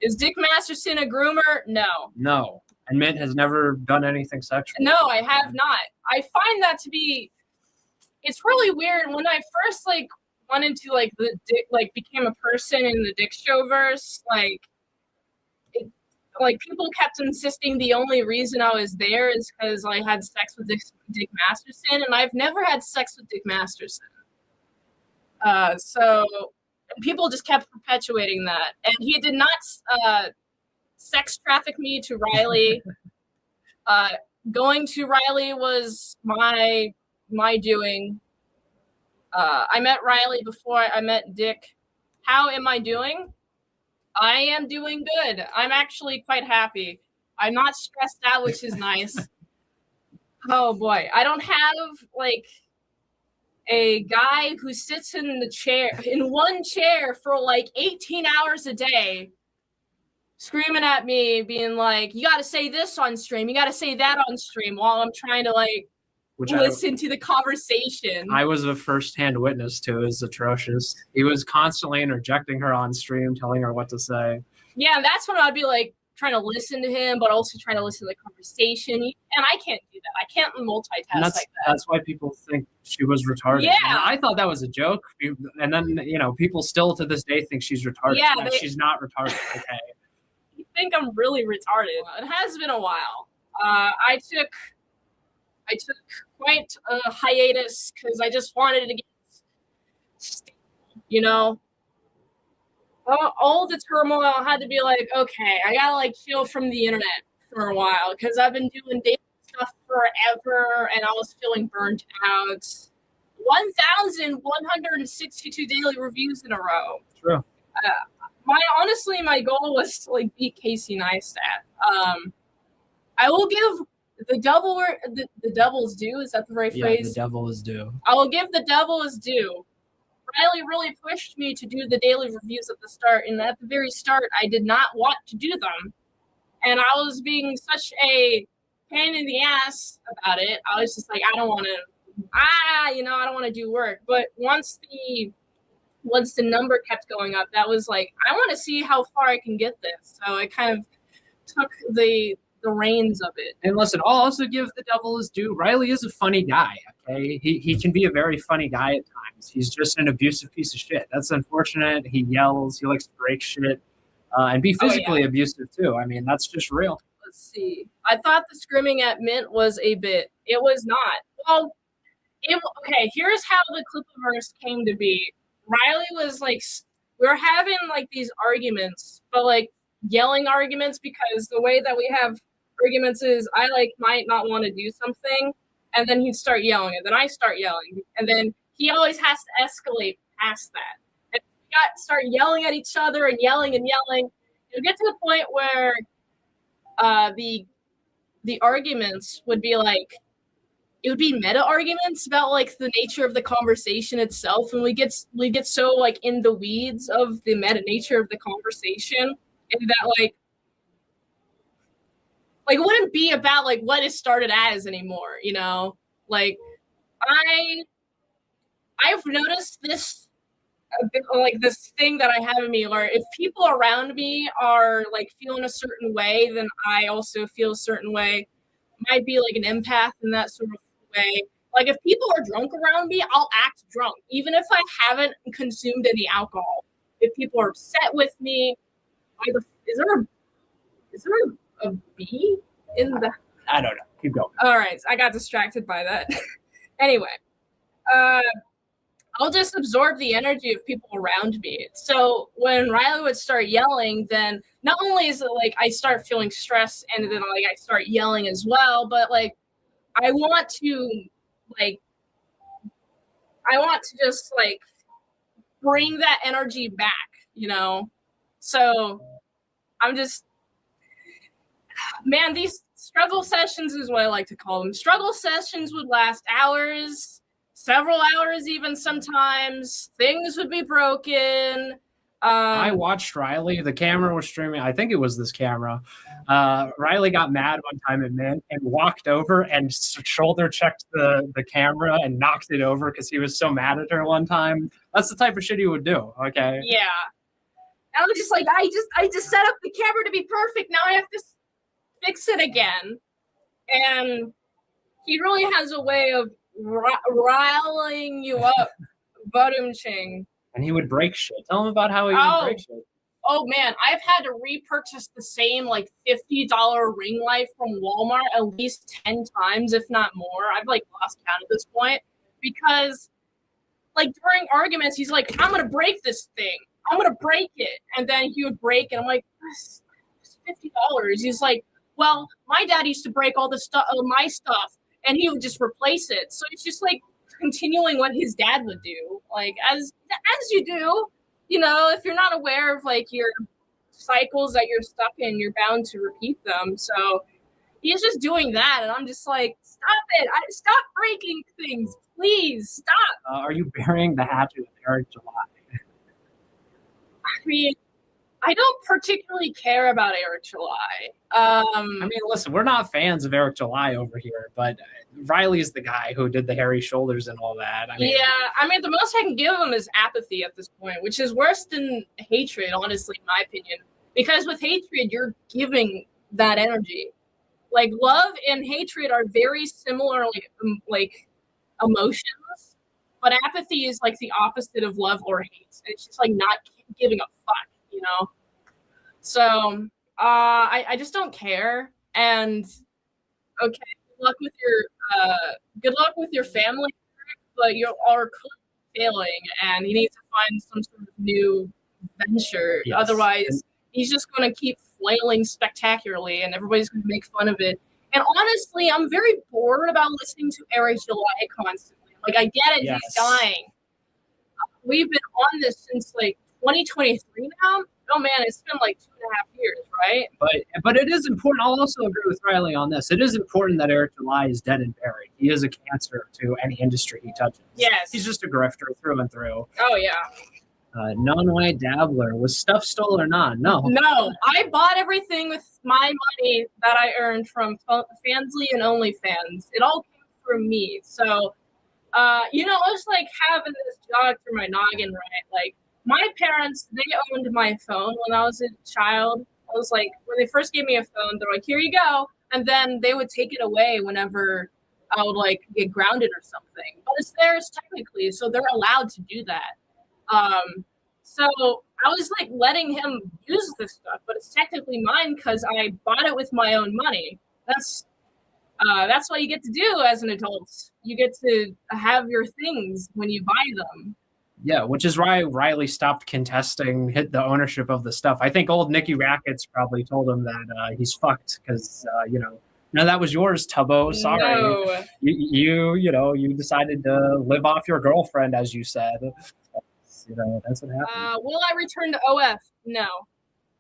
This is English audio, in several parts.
Is Dick Masterson a groomer? No. No. And Mint has never done anything sexual. No, I have not. I find that to be, it's really weird. When I first like went into like the Dick, like became a person in the Dick Showverse, like people kept insisting the only reason I was there is because I had sex with Dick Masterson, and I've never had sex with Dick Masterson. So people just kept perpetuating that, and he did not sex traffic me to Riley. Going to Riley was my doing. I met Riley before I met Dick. How am I doing? I am doing good. I'm actually quite happy. I'm not stressed out, which is nice. Oh boy, I don't have like a guy who sits in one chair for like 18 hours a day, screaming at me, being like, you got to say this on stream, you got to say that on stream, while I'm trying to like listen to the conversation. I was a first-hand witness to. It was atrocious. He was constantly interjecting her on stream, telling her what to say. Yeah, that's when I'd be like trying to listen to him, but also trying to listen to the conversation. And I can't do that. I can't multitask like that. That's why people think she was retarded. Yeah. And I thought that was a joke. And then, people still to this day think she's retarded. Yeah, she's not retarded. Okay. You think I'm really retarded. It has been a while. I took quite a hiatus because I just wanted to get stable, all the turmoil had to be like, okay, I gotta like chill from the internet for a while because I've been doing daily stuff forever and I was feeling burnt out. 1,162 daily reviews in a row. True. My goal was to like beat Casey Neistat. I will give the devil's due. Is that the right phrase? Yeah, the devil is due. I will give the devil his due. Riley really pushed me to do the daily reviews at the start, and at the very start, I did not want to do them. And I was being such a pain in the ass about it. I was just like, I don't want to, I don't want to do work. But once the number kept going up, that was like, I want to see how far I can get this. So I kind of took the reins of it. And listen, I'll also give the devil his due. Riley is a funny guy, okay? He can be a very funny guy at times. He's just an abusive piece of shit. That's unfortunate. He yells. He likes to break shit and be physically abusive, too. I mean, that's just real. Let's see. I thought the screaming at Mint was a bit. It was not. Well, okay, here's how the Clipiverse came to be. Riley was like, we were having like these arguments, but like yelling arguments, because the way that we have arguments is I like might not want to do something, and then he'd start yelling, and then I start yelling, and then he always has to escalate past that. And we start yelling at each other and yelling and yelling. It'll get to the point where the arguments would be like, it would be meta arguments about like the nature of the conversation itself, and we get so like in the weeds of the meta nature of the conversation, and that like it wouldn't be about like what it started as anymore, Like I've noticed this a bit, like this thing that I have in me, where if people around me are like feeling a certain way, then I also feel a certain way. Might be like an empath in that sort of way. Like if people are drunk around me, I'll act drunk, even if I haven't consumed any alcohol. If people are upset with me, is there a bee in the? I don't know. Keep going. All right, I got distracted by that. Anyway, I'll just absorb the energy of people around me. So when Riley would start yelling, then not only is it like I start feeling stressed, and then like I start yelling as well, but like I want to just like bring that energy back, So I'm just, man, these struggle sessions is what I like to call them. Struggle sessions would last hours, several hours even sometimes. Things would be broken. I watched Riley. The camera was streaming. I think it was this camera. Riley got mad one time at Mint and walked over and shoulder checked the camera and knocked it over because he was so mad at her one time. That's the type of shit he would do. Okay. Yeah. I was just like, I just set up the camera to be perfect. Now I have to fix it again. And he really has a way of riling you up, Ching. And he would break shit. Tell him about how he would break shit. Oh man, I've had to repurchase the same like $50 ring light from Walmart at least 10 times, if not more. I've like lost count at this point because like during arguments, he's like, I'm gonna break this thing. I'm gonna break it. And then he would break it. I'm like, it's $50. He's like, well, my dad used to break all the stuff, my stuff, and he would just replace it. So it's just like continuing what his dad would do, like as you do. You know, if you're not aware of like your cycles that you're stuck in, you're bound to repeat them. So he's just doing that, and I'm just like, stop it! Stop breaking things, please stop. Are you burying the hatchet with Eric July? I mean, I don't particularly care about Eric July. I mean, listen, we're not fans of Eric July over here, but Riley's the guy who did the hairy shoulders and all that. I mean, the most I can give him is apathy at this point, which is worse than hatred, honestly, in my opinion. Because with hatred, you're giving that energy. Like, love and hatred are very similar, like emotions, but apathy is like the opposite of love or hate. It's just like not giving a fuck, you know? So, I just don't care. And okay, good luck with your family, but you are failing, and you need to find some sort of new venture. Yes. Otherwise, he's just going to keep flailing spectacularly, and everybody's going to make fun of it. And honestly, I'm very bored about listening to Eric July constantly. Like, I get it, yes. He's dying. We've been on this since like 2023 now. Oh man, it's been like 2.5 years, right? But it is important. I'll also agree with Riley on this. It is important that Eric July is dead and buried. He is a cancer to any industry he touches. Yes. He's just a grifter through and through. Oh yeah. Non-white dabbler. Was stuff stole or not? No. No. I bought everything with my money that I earned from Fansly and OnlyFans. It all came from me. So, you know, I was like having this jog through my noggin, right? Like, my parents, they owned my phone when I was a child. I was like, when they first gave me a phone, they're like, here you go. And then they would take it away whenever I would like get grounded or something. But it's theirs technically, so they're allowed to do that. So I was like letting him use this stuff, but it's technically mine because I bought it with my own money. That's what you get to do as an adult. You get to have your things when you buy them. Yeah, which is why Riley stopped contesting the ownership of the stuff. I think old Nicky Rackets probably told him that he's fucked because, you know, no, that was yours, Tubbo. Sorry. No. You decided to live off your girlfriend, as you said. That's what happened. Will I return to OF? No.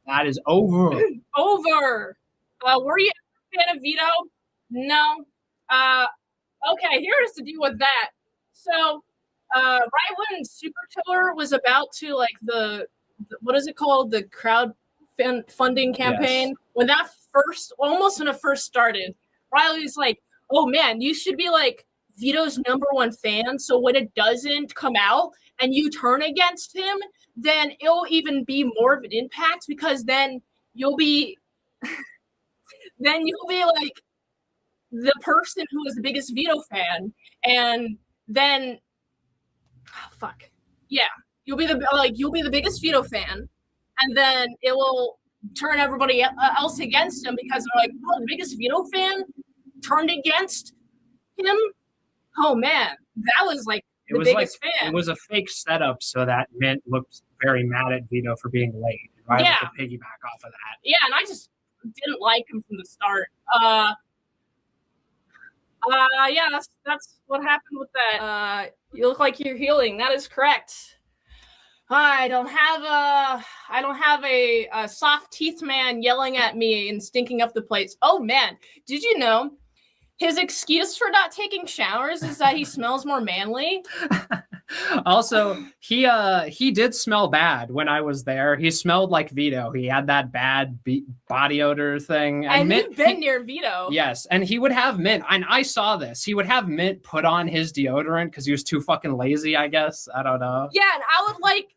That is over. Over. Were you a fan of Vito? No. Okay, here's to deal with that. So, right when Super Killer was about to like the what is it called, the crowd funding campaign, yes. When it first started, Riley's like, oh man, you should be like Vito's #1 fan, so when it doesn't come out and you turn against him, then it'll even be more of an impact because then you'll be like the person who is the biggest Vito fan, and then you'll be the biggest Vito fan, and then it will turn everybody else against him because they're like, oh, the biggest Vito fan turned against him. Oh man, that was like the biggest fan. It was a fake setup so that Mint looked very mad at Vito for being late. Right? Yeah, to piggyback off of that. Yeah, and I just didn't like him from the start. Yeah, that's what happened with that. You look like you're healing. That is correct. I don't have a soft teeth man yelling at me and stinking up the place. Oh man, did you know his excuse for not taking showers is that he smells more manly? Also, he did smell bad when I was there. He smelled like Vito. He had that bad body odor thing. And you've been near Vito. Yes, and he would have Mint, and I saw this. He would have Mint put on his deodorant because he was too fucking lazy, I guess. I don't know. Yeah, and I would like...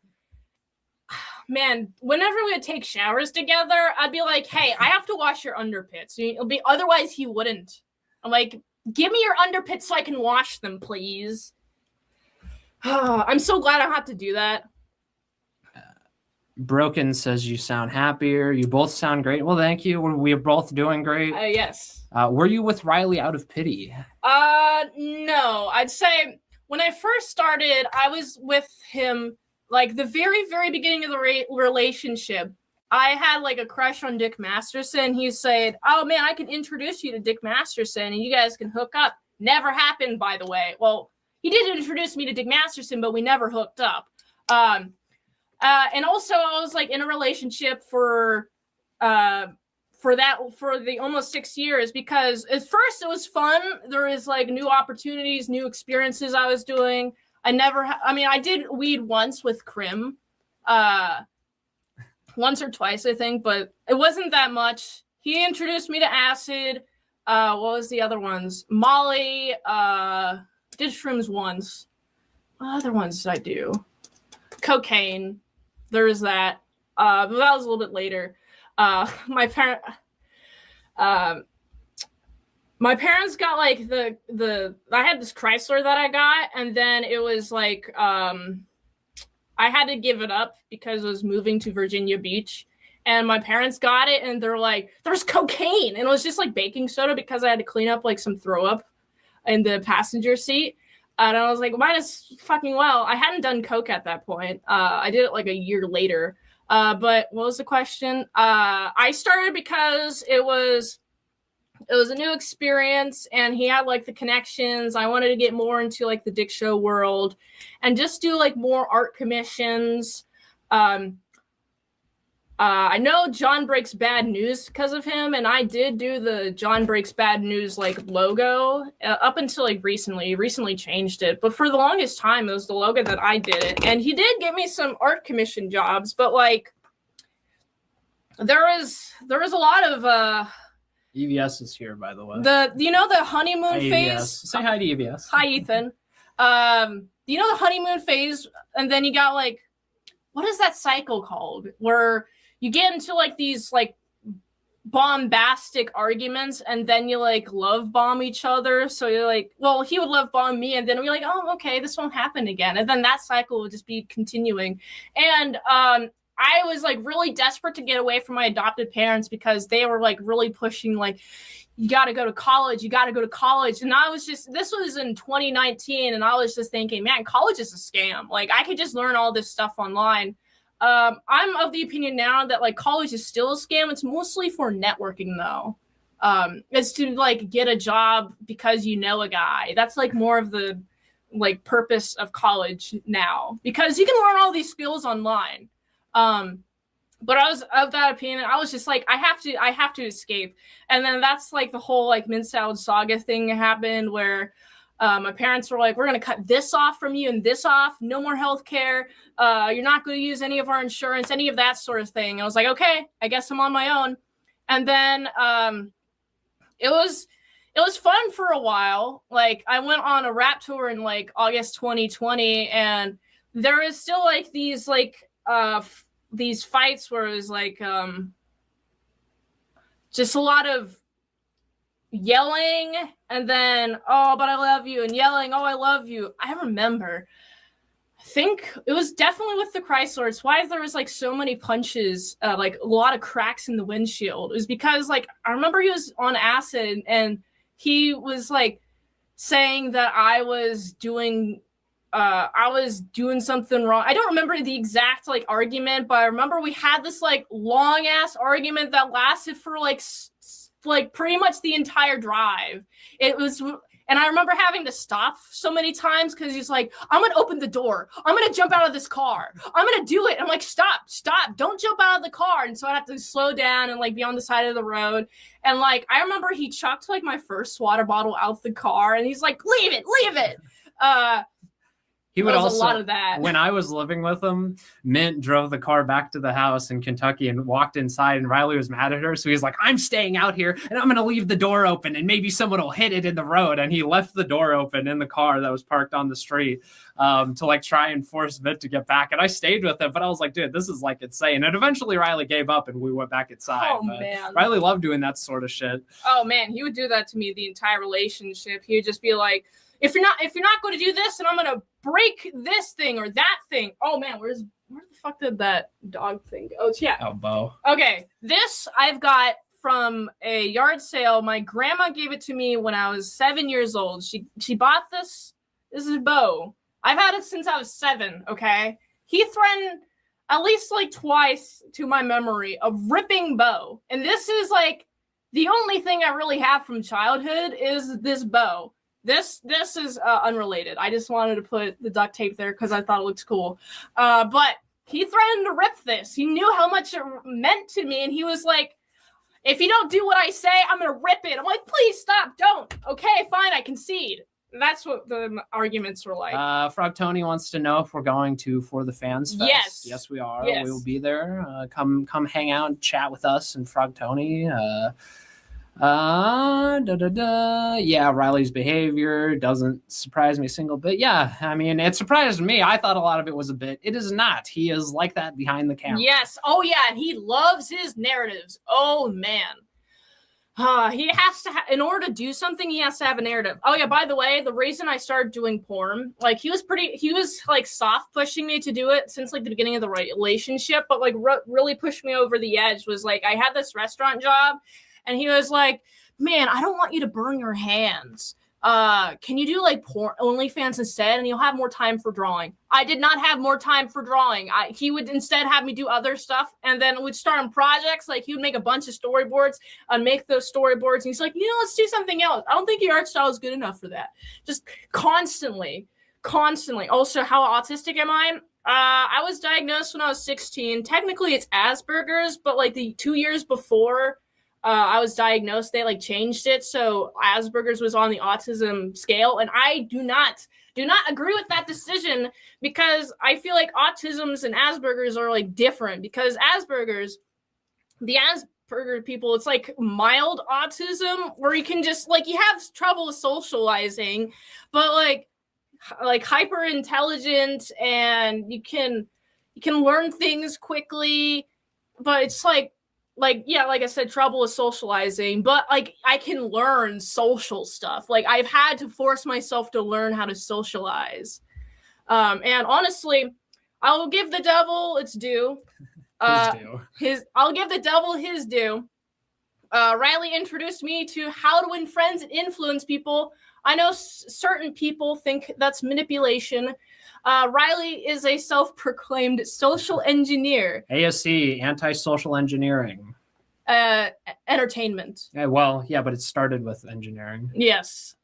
man, whenever we would take showers together, I'd be like, hey, I have to wash your underpits. Otherwise he wouldn't. I'm like, give me your underpits so I can wash them, please. I'm so glad I don't have to do that. Broken says you sound happier. You both sound great. Well, thank you. We're both doing great. Yes. Were you with Riley out of pity? No. I'd say when I first started, I was with him like the very, very beginning of the relationship. I had like a crush on Dick Masterson. He said, oh man, I can introduce you to Dick Masterson and you guys can hook up. Never happened, by the way. Well, he did introduce me to Dick Masterson, but we never hooked up. And also I was like in a relationship for the almost 6 years, because at first it was fun. There was like new opportunities, new experiences I was doing. I did weed once with Krim, once or twice, I think, but it wasn't that much. He introduced me to acid. What was the other ones? Molly, did shrooms once. What other ones did I do? Cocaine. There was that. But that was a little bit later. My parents got like I had this Chrysler that I got, and then it was like I had to give it up because I was moving to Virginia Beach, and my parents got it, and they're like, there's cocaine, and it was just like baking soda because I had to clean up like some throw up in the passenger seat. And I was like, might as fucking well. I hadn't done coke at that point. I did it like a year later. But what was the question? I started because it was a new experience, and he had like the connections. I wanted to get more into like the Dick Show world and just do like more art commissions. I know John Breaks Bad News because of him, and I did do the John Breaks Bad News like logo up until like recently changed it. But for the longest time, it was the logo that I did it. And he did give me some art commission jobs, but like there was a lot of EVS is here, by the way. The honeymoon hi, phase. EVS. Say hi to EVS. Hi, Ethan. The honeymoon phase, and then you got like, what is that cycle called? Where you get into like these like bombastic arguments, and then you like love bomb each other. So you're like, well, he would love bomb me, and then we're like, oh, okay, this won't happen again. And then that cycle will just be continuing. And I was like really desperate to get away from my adopted parents because they were like really pushing like, you got to go to college. And this was in 2019. And I was just thinking, man, college is a scam. Like I could just learn all this stuff online. I'm of the opinion now that like college is still a scam. It's mostly for networking though. It's to like get a job because you know a guy. That's like more of the like purpose of college now, because you can learn all these skills online. But I was of that opinion. I was just like, I have to escape. And then that's like the whole like Minsound Saga thing happened where my parents were like, we're going to cut this off from you and this off. No more healthcare. You're not going to use any of our insurance, any of that sort of thing. I was like, okay, I guess I'm on my own. And then it was fun for a while. Like I went on a rap tour in like August 2020, and there is still like these fights where it was like just a lot of yelling, and then, oh, but I love you, and yelling, oh, I love you. I remember, I think it was definitely with the Chrysler. It's why there was like so many punches, like a lot of cracks in the windshield. It was because like, I remember he was on acid, and he was like saying that I was doing something wrong. I don't remember the exact like argument, but I remember we had this like long ass argument that lasted for like pretty much the entire drive. It was, and I remember having to stop so many times because he's like, I'm gonna open the door, I'm gonna jump out of this car, I'm gonna do it. I'm like, stop, don't jump out of the car. And so I have to slow down and like be on the side of the road. And like I remember he chucked like my first water bottle out the car, and he's like, leave it. He would There was also, a lot of that. when I was living with him, Mint drove the car back to the house in Kentucky and walked inside, and Riley was mad at her. So he's like, I'm staying out here and I'm going to leave the door open and maybe someone will hit it in the road. And he left the door open in the car that was parked on the street to like try and force Mint to get back. And I stayed with him, but I was like, dude, this is like insane. And eventually Riley gave up and we went back inside. Oh, man. Riley loved doing that sort of shit. Oh, man. He would do that to me the entire relationship. He would just be like, if you're not going to do this, then I'm going to break this thing or that thing. Oh man, where the fuck did that dog thing go? Oh, yeah. Oh, Bo. Okay, this I've got from a yard sale. My grandma gave it to me when I was 7 years old. She bought this. This is Bo. I've had it since I was 7. Okay, he threatened at least like twice to my memory of ripping Bo, and this is like the only thing I really have from childhood is this Bo. This is unrelated. I just wanted to put the duct tape there because I thought it looked cool. But he threatened to rip this. He knew how much it meant to me, and he was like, if you don't do what I say, I'm going to rip it. I'm like, please stop, don't. Okay, fine, I concede. That's what the arguments were like. Frog Tony wants to know if we're going to For the Fans Fest. Yes, we are. Yes. We will be there. Come hang out and chat with us and Frog Tony. Yeah, Riley's behavior doesn't surprise me a single bit. Yeah, I mean, it surprised me. I thought a lot of it was a bit. It is not. He is like that behind the camera. Yes. Oh, yeah, and he loves his narratives. Oh, man. He has to in order to do something, he has to have a narrative. Oh, yeah, by the way, the reason I started doing porn, like, he was like, soft pushing me to do it since, like, the beginning of the relationship, but, like, really pushed me over the edge was, like, I had this restaurant job, and he was like, man, I don't want you to burn your hands. Can you do like porn OnlyFans instead? And you'll have more time for drawing. I did not have more time for drawing. He would instead have me do other stuff. And then we'd start on projects. Like he would make a bunch of storyboards and make those storyboards. And he's like, let's do something else. I don't think your art style is good enough for that. Just constantly. Also, how autistic am I? I was diagnosed when I was 16. Technically it's Asperger's, but like the 2 years before I was diagnosed, they like changed it. So Asperger's was on the autism scale. And I do not agree with that decision because I feel like autisms and Asperger's are like different because the Asperger people, it's like mild autism where you can just like, you have trouble socializing, but like hyper intelligent and you can learn things quickly, but it's like I said, trouble is socializing, but like I can learn social stuff. Like I've had to force myself to learn how to socialize. And honestly, I'll give the devil its due. I'll give the devil his due. Riley introduced me to how to win friends and influence people. I know certain people think that's manipulation. Riley is a self-proclaimed social engineer. ASE, anti-social engineering. Entertainment. Well, yeah, but it started with engineering. Yes.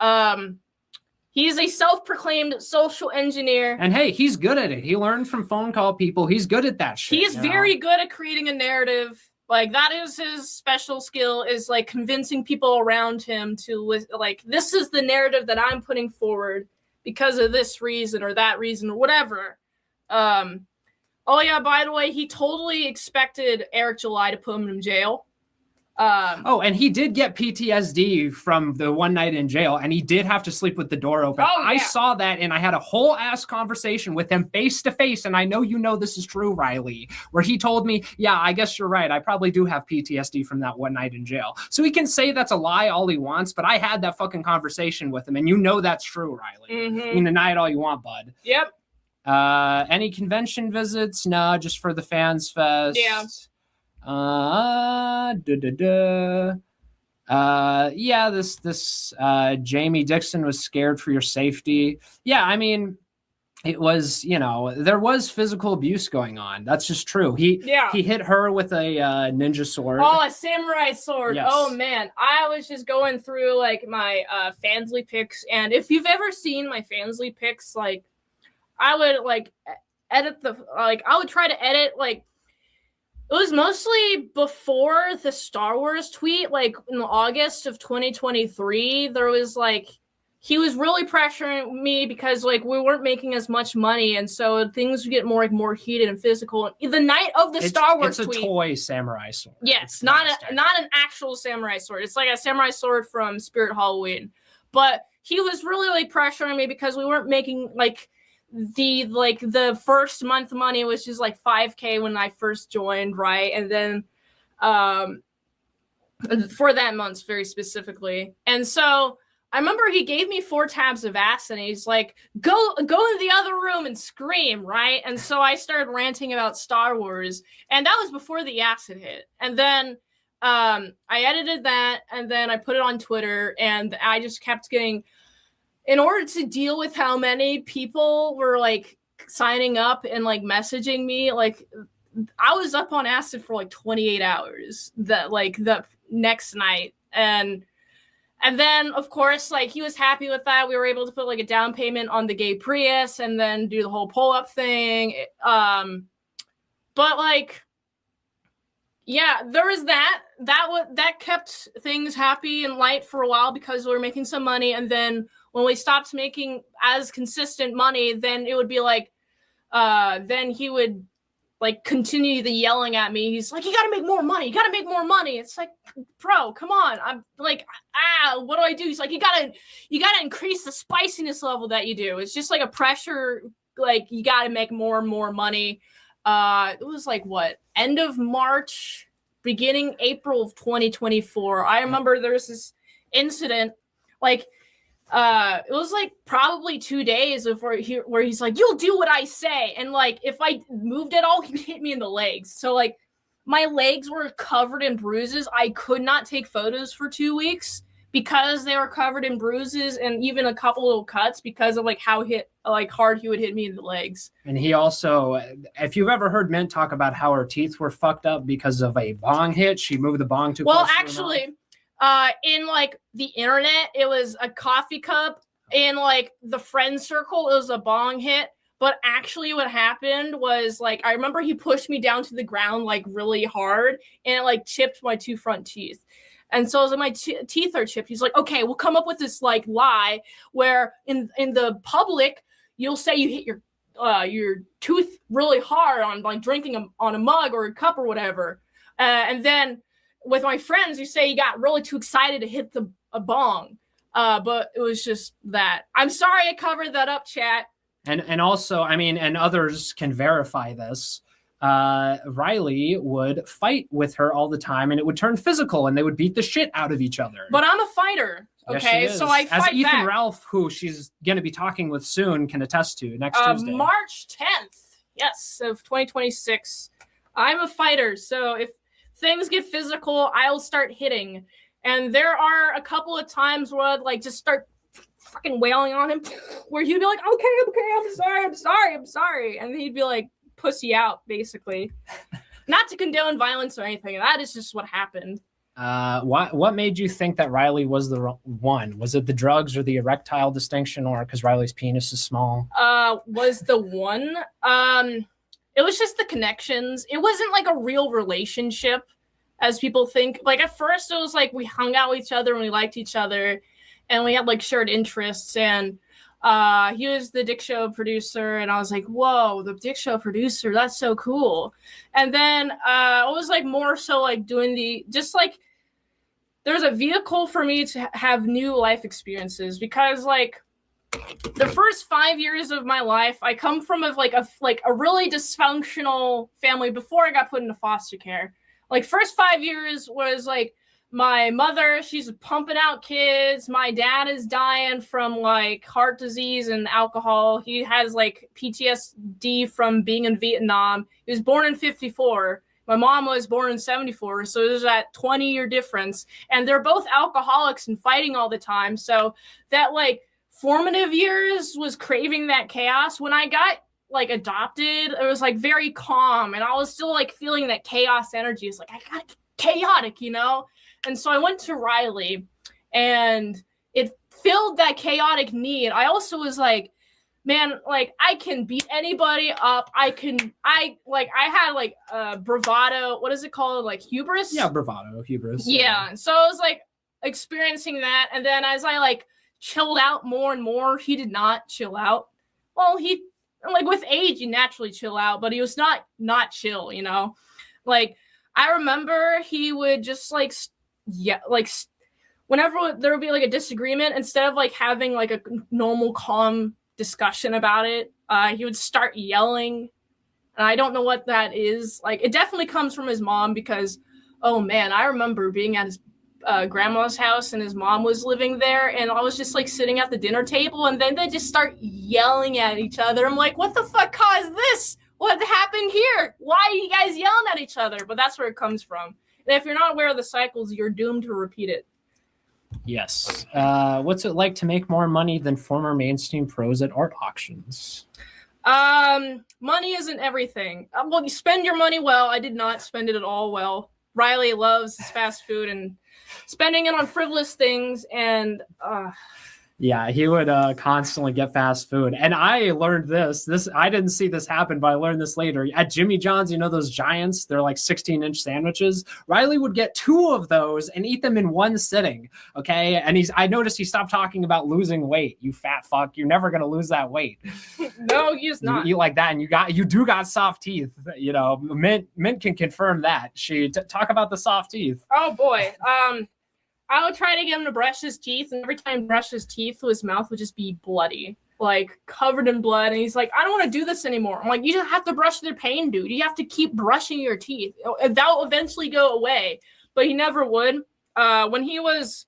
He's a self-proclaimed social engineer. And hey, he's good at it. He learned from phone call people. He's good at that shit. He's very good at creating a narrative. Like that is his special skill, is like convincing people around him to like, this is the narrative that I'm putting forward because of this reason or that reason or whatever. Oh yeah, by the way, he totally expected Eric July to put him in jail. And he did get PTSD from the one night in jail, and he did have to sleep with the door open. Oh, yeah. I saw that, and I had a whole ass conversation with him face to face, and I know this is true, Riley, where he told me, yeah, I guess you're right. I probably do have PTSD from that one night in jail. So he can say that's a lie all he wants, but I had that fucking conversation with him, and that's true, Riley. Mm-hmm. You can deny it all you want, bud. Yep. Any convention visits? No, just for the Fans Fest. Yeah. This Jamie Dixon was scared for your safety. Yeah, I mean, it was, there was physical abuse going on. That's just true. He hit her with a ninja sword. Oh, a samurai sword. Yes. Oh man, I was just going through like my Fansly pics, and if you've ever seen my Fansly pics, like I would like edit I would try to edit like. It was mostly before the Star Wars tweet, like in August of 2023. There was like, he was really pressuring me because like we weren't making as much money, and so things would get more heated and physical. The night of the Star Wars tweet, it's a toy samurai sword. Yes, not an actual samurai sword. It's like a samurai sword from Spirit Halloween. But he was really like pressuring me because we weren't making like the first month money was just like $5,000 when I first joined, right? And then for that month very specifically, and so. I remember he gave me 4 tabs of acid, and he's like, go in the other room and scream, right? And so I started ranting about Star Wars, and that was before the acid hit. And then I edited that, and then I put it on Twitter, and I just kept getting, in order to deal with how many people were like signing up and like messaging me, like I was up on acid for like 28 hours the next night. And then, of course, like he was happy with that. We were able to put like a down payment on the gay Prius and then do the whole pull-up thing. But like, yeah, there was that. That kept things happy and light for a while because we were making some money. And then when we stopped making as consistent money, then it would be like, then he would like continue the yelling at me. He's like, you gotta make more money. You gotta make more money. It's like, bro, come on. I'm like, what do I do? He's like, you gotta increase the spiciness level that you do. It's just like a pressure, like you gotta make more and more money. It was like what, end of March, beginning April of 2024. I remember there was this incident, like, it was like probably 2 days before where he's like, you'll do what I say. And like, if I moved at all, he'd hit me in the legs. So like my legs were covered in bruises. I could not take photos for 2 weeks because they were covered in bruises and even a couple little cuts because of like how hard he would hit me in the legs. And he also, if you've ever heard Mint talk about how her teeth were fucked up because of a bong hit, she moved the bong too close. Well, actually, in like the internet, it was a coffee cup. In like the friend circle, it was a bong hit. But actually what happened was like, I remember he pushed me down to the ground like really hard and it like chipped my 2 front teeth. And so as my teeth are chipped, he's like, okay, we'll come up with this like lie where in the public, you'll say you hit your tooth really hard on like drinking on a mug or a cup or whatever. And then with my friends, you say you got really too excited to hit a bong. But it was just that. I'm sorry I covered that up, chat. And also, I mean, and others can verify this. Riley would fight with her all the time, and it would turn physical, and they would beat the shit out of each other. But I'm a fighter, okay? Yes, so I fight As Ethan back. Ralph, who she's going to be talking with soon, can attest to next Tuesday. March 10th, yes, of 2026. I'm a fighter, so if things get physical, I'll start hitting. And there are a couple of times where I'd like just start fucking wailing on him, where he'd be like, okay, I'm sorry. And he'd be like, pussy out, basically. Not to condone violence or anything. That is just what happened. What made you think that Riley was the one? Was it the drugs or the erectile distinction, or because Riley's penis is small? Was the one. It was just the connections. It wasn't like a real relationship, as people think. Like at first it was like we hung out with each other and we liked each other and we had like shared interests, and he was the Dick Show producer, and I was like, whoa, the Dick Show producer, that's so cool. And then it was like more so like doing just like there's a vehicle for me to have new life experiences, because like the first 5 years of my life, I come from a really dysfunctional family before I got put into foster care. Like first 5 years was like my mother, she's pumping out kids. My dad is dying from like heart disease and alcohol. He has like PTSD from being in Vietnam. He was born in 1954. My mom was born in 1974. So there's that 20-year difference. And they're both alcoholics and fighting all the time. So that like formative years was craving that chaos. When I got like adopted, it was like very calm. And I was still like feeling that chaos energy. It's like, I got chaotic, you know? And so I went to Riley and it filled that chaotic need. I also was like, man, like I can beat anybody up. I had like bravado. What is it called? Like hubris? Yeah, bravado, hubris. Yeah. So I was like experiencing that. And then as I like chilled out more and more. He did not chill out. Well, he, like, with age, you naturally chill out, but he was not chill, you know? Like, I remember he would just, like, whenever there would be, like, a disagreement, instead of, like, having, like, a normal, calm discussion about it, he would start yelling. And I don't know what that is. Like, it definitely comes from his mom because, oh, man, I remember being at his grandma's house and his mom was living there, and I was just, like, sitting at the dinner table, and then they just start yelling at each other. I'm like, what the fuck caused this? What happened here? Why are you guys yelling at each other? But that's where it comes from. And if you're not aware of the cycles, you're doomed to repeat it. Yes. What's it like to make more money than former mainstream pros at art auctions? Money isn't everything. Well, you spend your money well. I did not spend it at all well. Riley loves his fast food and spending it on frivolous things, and yeah, he would constantly get fast food. And I learned this. I didn't see this happen, but I learned this later. At Jimmy John's, you know those giants? They're like 16-inch sandwiches. Riley would get 2 of those and eat them in one sitting, okay? And I noticed he stopped talking about losing weight. You fat fuck. You're never going to lose that weight. No, he's not. You eat like that, and you do got soft teeth. You know, Mint can confirm that. She talk about the soft teeth. Oh, boy. I would try to get him to brush his teeth, and every time he brushed his teeth, his mouth would just be bloody, like covered in blood. And he's like, I don't want to do this anymore. I'm like, you just have to brush their pain, dude. You have to keep brushing your teeth. That'll eventually go away. But he never would. When he was,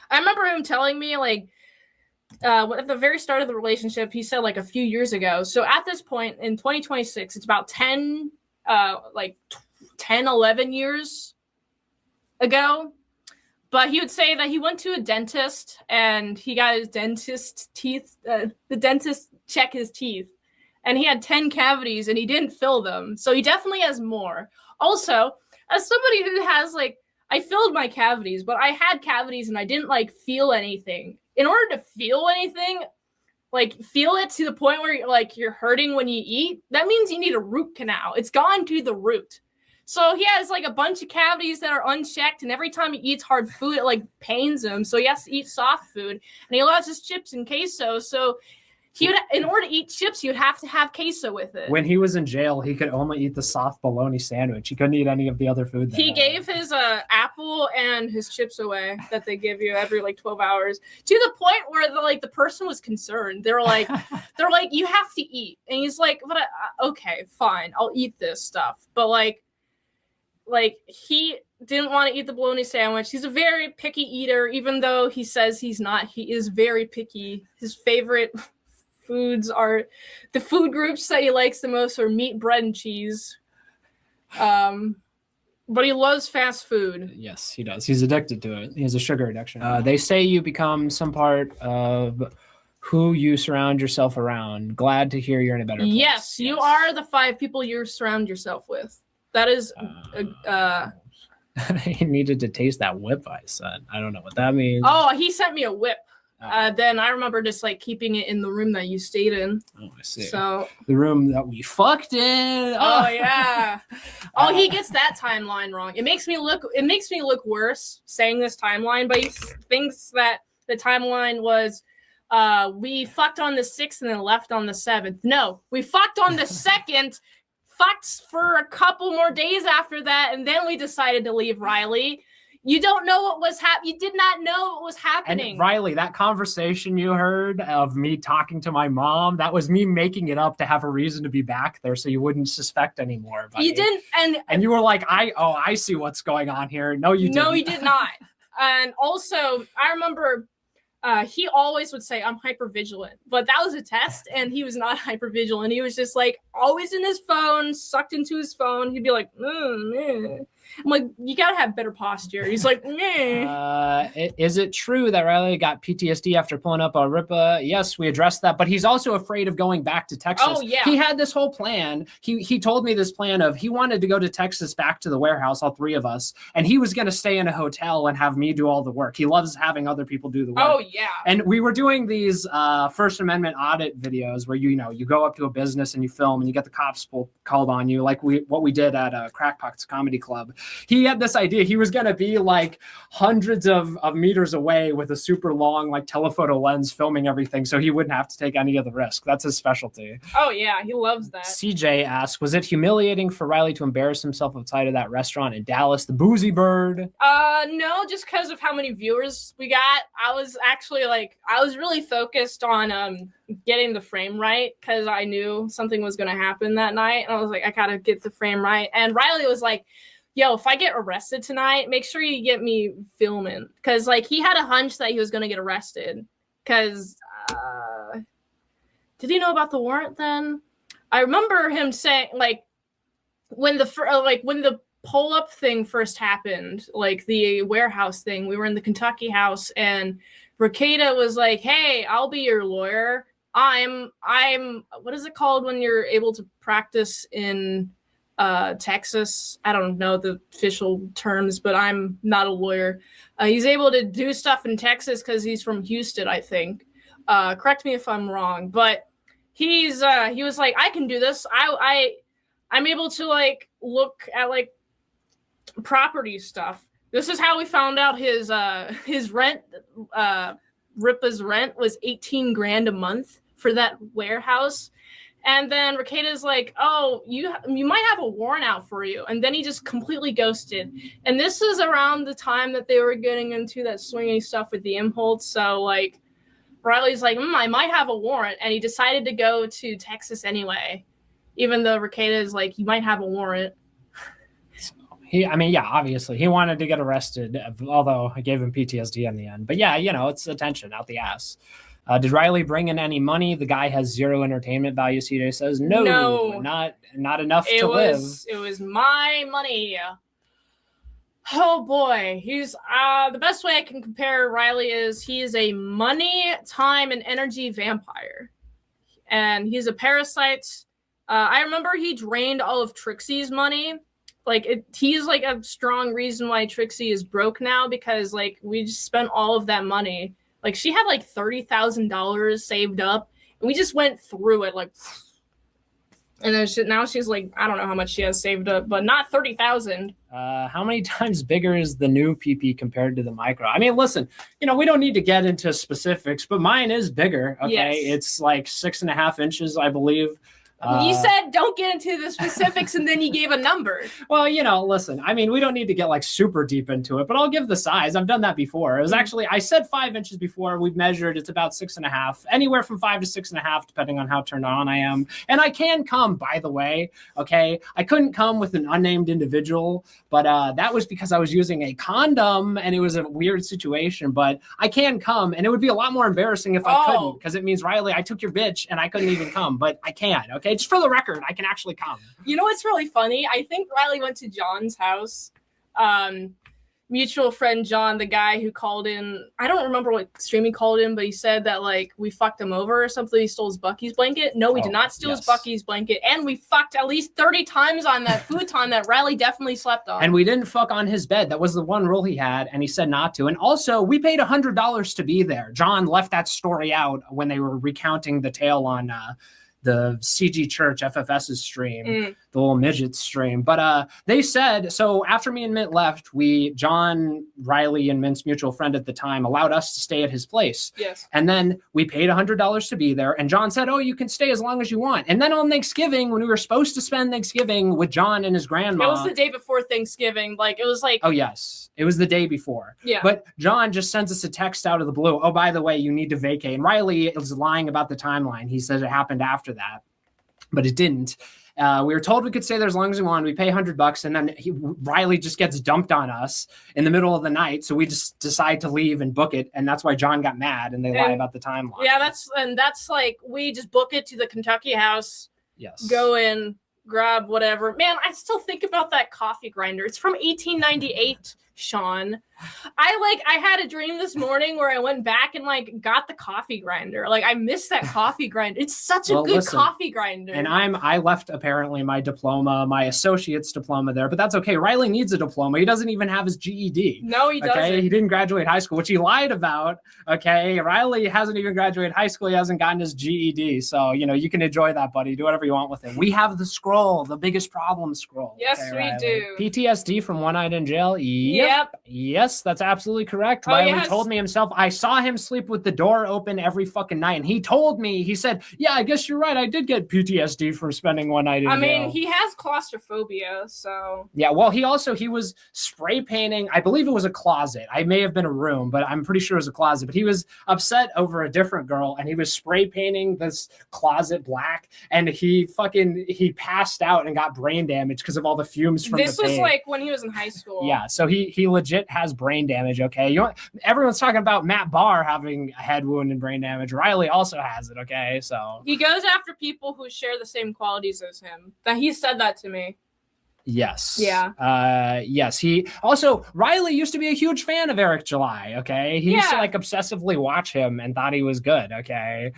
I remember him telling me, like, at the very start of the relationship, he said, like, a few years ago. So at this point in 2026, it's about 10, 11 years ago. But he would say that he went to a dentist and he got his the dentist check his teeth, and he had 10 cavities and he didn't fill them. So he definitely has more. Also, as somebody who has, like, I filled my cavities, but I had cavities and I didn't, like, feel anything. In order to feel anything, like, feel it to the point where, like, you're hurting when you eat, that means you need a root canal. It's gone to the root. So he has, like, a bunch of cavities that are unchecked, and every time he eats hard food, it, like, pains him. So he has to eat soft food, and he loves his chips and queso. So he would, in order to eat chips, he would have to have queso with it. When he was in jail, he could only eat the soft bologna sandwich. He couldn't eat any of the other food. He gave his apple and his chips away that they give you every, like, 12 hours, to the point where the person was concerned. They were like, you have to eat, and he's like, but okay, fine, I'll eat this stuff, but like he didn't want to eat the bologna sandwich. He's a very picky eater, even though he says he's not. He is very picky. His favorite foods are, the food groups that he likes the most are meat, bread, and cheese. But he loves fast food. Yes, he does. He's addicted to it. He has a sugar addiction. They say you become some part of who you surround yourself around. Glad to hear you're in a better place. Yes, you are the 5 people you surround yourself with. That is, he needed to taste that whip I sent. I don't know what that means. Oh, he sent me a whip. Then I remember just, like, keeping it in the room that you stayed in. Oh, I see. So the room that we fucked in. Oh yeah. Oh, he gets that timeline wrong. It makes me look worse saying this timeline, but he thinks that the timeline was we fucked on the 6th and then left on the 7th. No, we fucked on the 2nd. Fucked for a couple more days after that, and then we decided to leave Riley. You don't know what was happening. You did not know what was happening. And Riley, that conversation you heard of me talking to my mom, that was me making it up to have a reason to be back there so you wouldn't suspect anymore. Buddy. You didn't, and you were like, I see what's going on here. No, you didn't. No, you did not. And also, I remember he always would say, I'm hypervigilant. But that was a test, and he was not hypervigilant. He was just, like, always in his phone, sucked into his phone. He'd be like, I'm like, you gotta have better posture. He's like, is it true that Riley got PTSD after pulling up a Ripa? Yes, we addressed that, but he's also afraid of going back to Texas. Oh, yeah. He had this whole plan. He told me this plan of he wanted to go to Texas, back to the warehouse, all 3 of us, and he was going to stay in a hotel and have me do all the work. He loves having other people do the work. Oh, yeah. And we were doing these First Amendment audit videos where you go up to a business and you film and you get the cops called on you, like what we did at Crackpots Comedy Club. he had this idea. He was going to be like hundreds of meters away with a super long like telephoto lens filming everything so he wouldn't have to take any of the risk. That's his specialty. Oh, yeah, he loves that. CJ asks, was it humiliating for Riley to embarrass himself outside of that restaurant in Dallas, the Boozy Bird? No, just because of how many viewers we got. I was actually I was really focused on getting the frame right because I knew something was going to happen that night. And I was like, I got to get the frame right. And Riley was like, yo, if I get arrested tonight, make sure you get me filming. Because, like, he had a hunch that he was going to get arrested. Because, did he know about the warrant then? I remember him saying, like, when the pull-up thing first happened, like, the warehouse thing, we were in the Kentucky house, and Rakeda was like, hey, I'll be your lawyer. I'm what is it called when you're able to practice in Texas? I don't know the official terms, but I'm not a lawyer. He's able to do stuff in Texas because he's from Houston, I think. Correct me if I'm wrong, but he was like, I can do this. I'm able to like look at like property stuff. This is how we found out his rent, Ripa's rent was $18,000 a month for that warehouse. And then Rakeda's like, oh, you might have a warrant out for you. And then he just completely ghosted. And this is around the time that they were getting into that swingy stuff with the Imholtz. So, like, Riley's like, I might have a warrant. And he decided to go to Texas anyway, even though Rakeda is like, you might have a warrant. Obviously, he wanted to get arrested, although I gave him PTSD in the end. But yeah, it's attention out the ass. Did Riley bring in any money? The guy has zero entertainment value, CJ says. No. Not enough to live. It was my money. Oh, boy. He's the best way I can compare Riley is he is a money, time, and energy vampire. And he's a parasite. I remember he drained all of Trixie's money. He's like a strong reason why Trixie is broke now because like we just spent all of that money. Like she had like $30,000 saved up, and we just went through it like. And then now she's like, I don't know how much she has saved up, but not 30,000. How many times bigger is the new PP compared to the micro? I mean, listen, we don't need to get into specifics, but mine is bigger. Okay, yes. It's like 6.5 inches, I believe. You said don't get into the specifics, and then you gave a number. Well, listen, I mean, we don't need to get like super deep into it, but I'll give the size. I've done that before. It was actually, I said 5 inches before. We've measured. It's about 6.5, anywhere from 5 to 6.5, depending on how turned on I am. And I can come, by the way. Okay. I couldn't come with an unnamed individual, but that was because I was using a condom and it was a weird situation, but I can come, and it would be a lot more embarrassing if I couldn't, because it means, Riley, I took your bitch and I couldn't even come, but I can. Okay. Just for the record, I can actually come. You know what's really funny? I think Riley went to John's house. Mutual friend John, the guy who called in, I don't remember what stream he called in, but he said that like we fucked him over or something. He stole his Bucky's blanket. No, we did not steal his Bucky's blanket. And we fucked at least 30 times on that futon that Riley definitely slept on. And we didn't fuck on his bed. That was the one rule he had, and he said not to. And also, we paid $100 to be there. John left that story out when they were recounting the tale on the CG Church FFS's stream, the little midget stream. But they said, so after me and Mint left, John, Riley, and Mint's mutual friend at the time allowed us to stay at his place. Yes. And then we paid $100 to be there. And John said, oh, you can stay as long as you want. And then on Thanksgiving, when we were supposed to spend Thanksgiving with John and his grandma. It was the day before Thanksgiving. Like, it was like. Oh, yes. It was the day before. Yeah. But John just sends us a text out of the blue. Oh, by the way, you need to vacate. And Riley was lying about the timeline. He says it happened after that, but it didn't. We were told we could stay there as long as we wanted. We pay $100, and then Riley just gets dumped on us in the middle of the night. So we just decide to leave and book it, and that's why John got mad, and they lie about the timeline. Yeah, that's like we just book it to the Kentucky house. Yes. Go in, grab whatever. Man, I still think about that coffee grinder. It's from 1898. Sean. I had a dream this morning where I went back and like got the coffee grinder. Like I missed that coffee grinder. It's such a good coffee grinder. And I left apparently my diploma, my associate's diploma there, but that's okay. Riley needs a diploma. He doesn't even have his GED. No, he doesn't. He didn't graduate high school, which he lied about. Okay, Riley hasn't even graduated high school. He hasn't gotten his GED. So you can enjoy that, buddy. Do whatever you want with it. We have the scroll, the biggest problem scroll. Yes, we do. PTSD from one night in jail. Yep. Yes, that's absolutely correct. Riley told me himself. I saw him sleep with the door open every fucking night, and he told me. He said, "Yeah, I guess you're right. I did get PTSD from spending one night in jail." I mean, he has claustrophobia, so. Yeah. Well, he was spray painting. I believe it was a closet. I may have been a room, but I'm pretty sure it was a closet. But he was upset over a different girl, and he was spray painting this closet black, and he passed out and got brain damage because of all the fumes from the paint. This was like when he was in high school. Yeah, so he legit has brain damage, okay? Everyone's talking about Matt Barr having a head wound and brain damage. Riley also has it, okay? So he goes after people who share the same qualities as him. That he said that to me. Yes. Yeah. Yes. Riley used to be a huge fan of Eric July, okay? He used to like obsessively watch him and thought he was good, okay?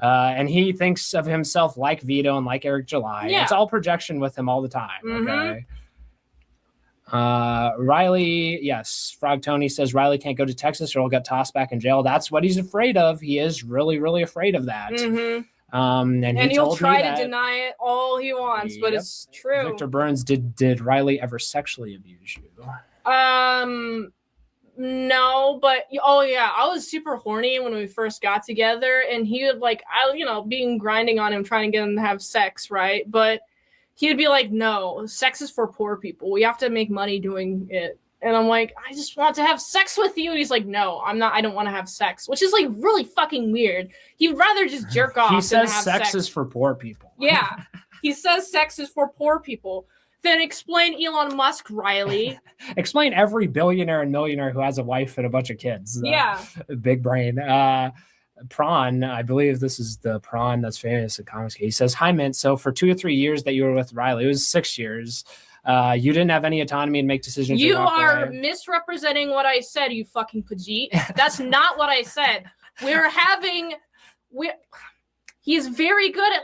And he thinks of himself like Vito and like Eric July. Yeah. It's all projection with him all the time, okay? Riley, yes. Frog Tony says Riley can't go to Texas or he'll get tossed back in jail. That's what he's afraid of. He is really, really afraid of that. And he'll try to deny it all he wants, but it's true. Victor Burns, did Riley ever sexually abuse you? No, but I was super horny when we first got together, and he would being grinding on him, trying to get him to have sex, right? But he would be like, "No, sex is for poor people. We have to make money doing it." And I'm like, "I just want to have sex with you." And he's like, "No, I'm not. I don't want to have sex," which is like really fucking weird. He'd rather just jerk off. He says have sex is for poor people. Yeah, he says sex is for poor people. Then explain Elon Musk, Riley. Explain every billionaire and millionaire who has a wife and a bunch of kids. Yeah. Big brain. Prawn, I believe this is the Prawn that's famous at Comics. He says, "Hi, Mint. So for 2 or 3 years that you were with Riley, it was 6 years. You didn't have any autonomy and make decisions." You are misrepresenting what I said, you fucking Pajit. That's not what I said. He's very good at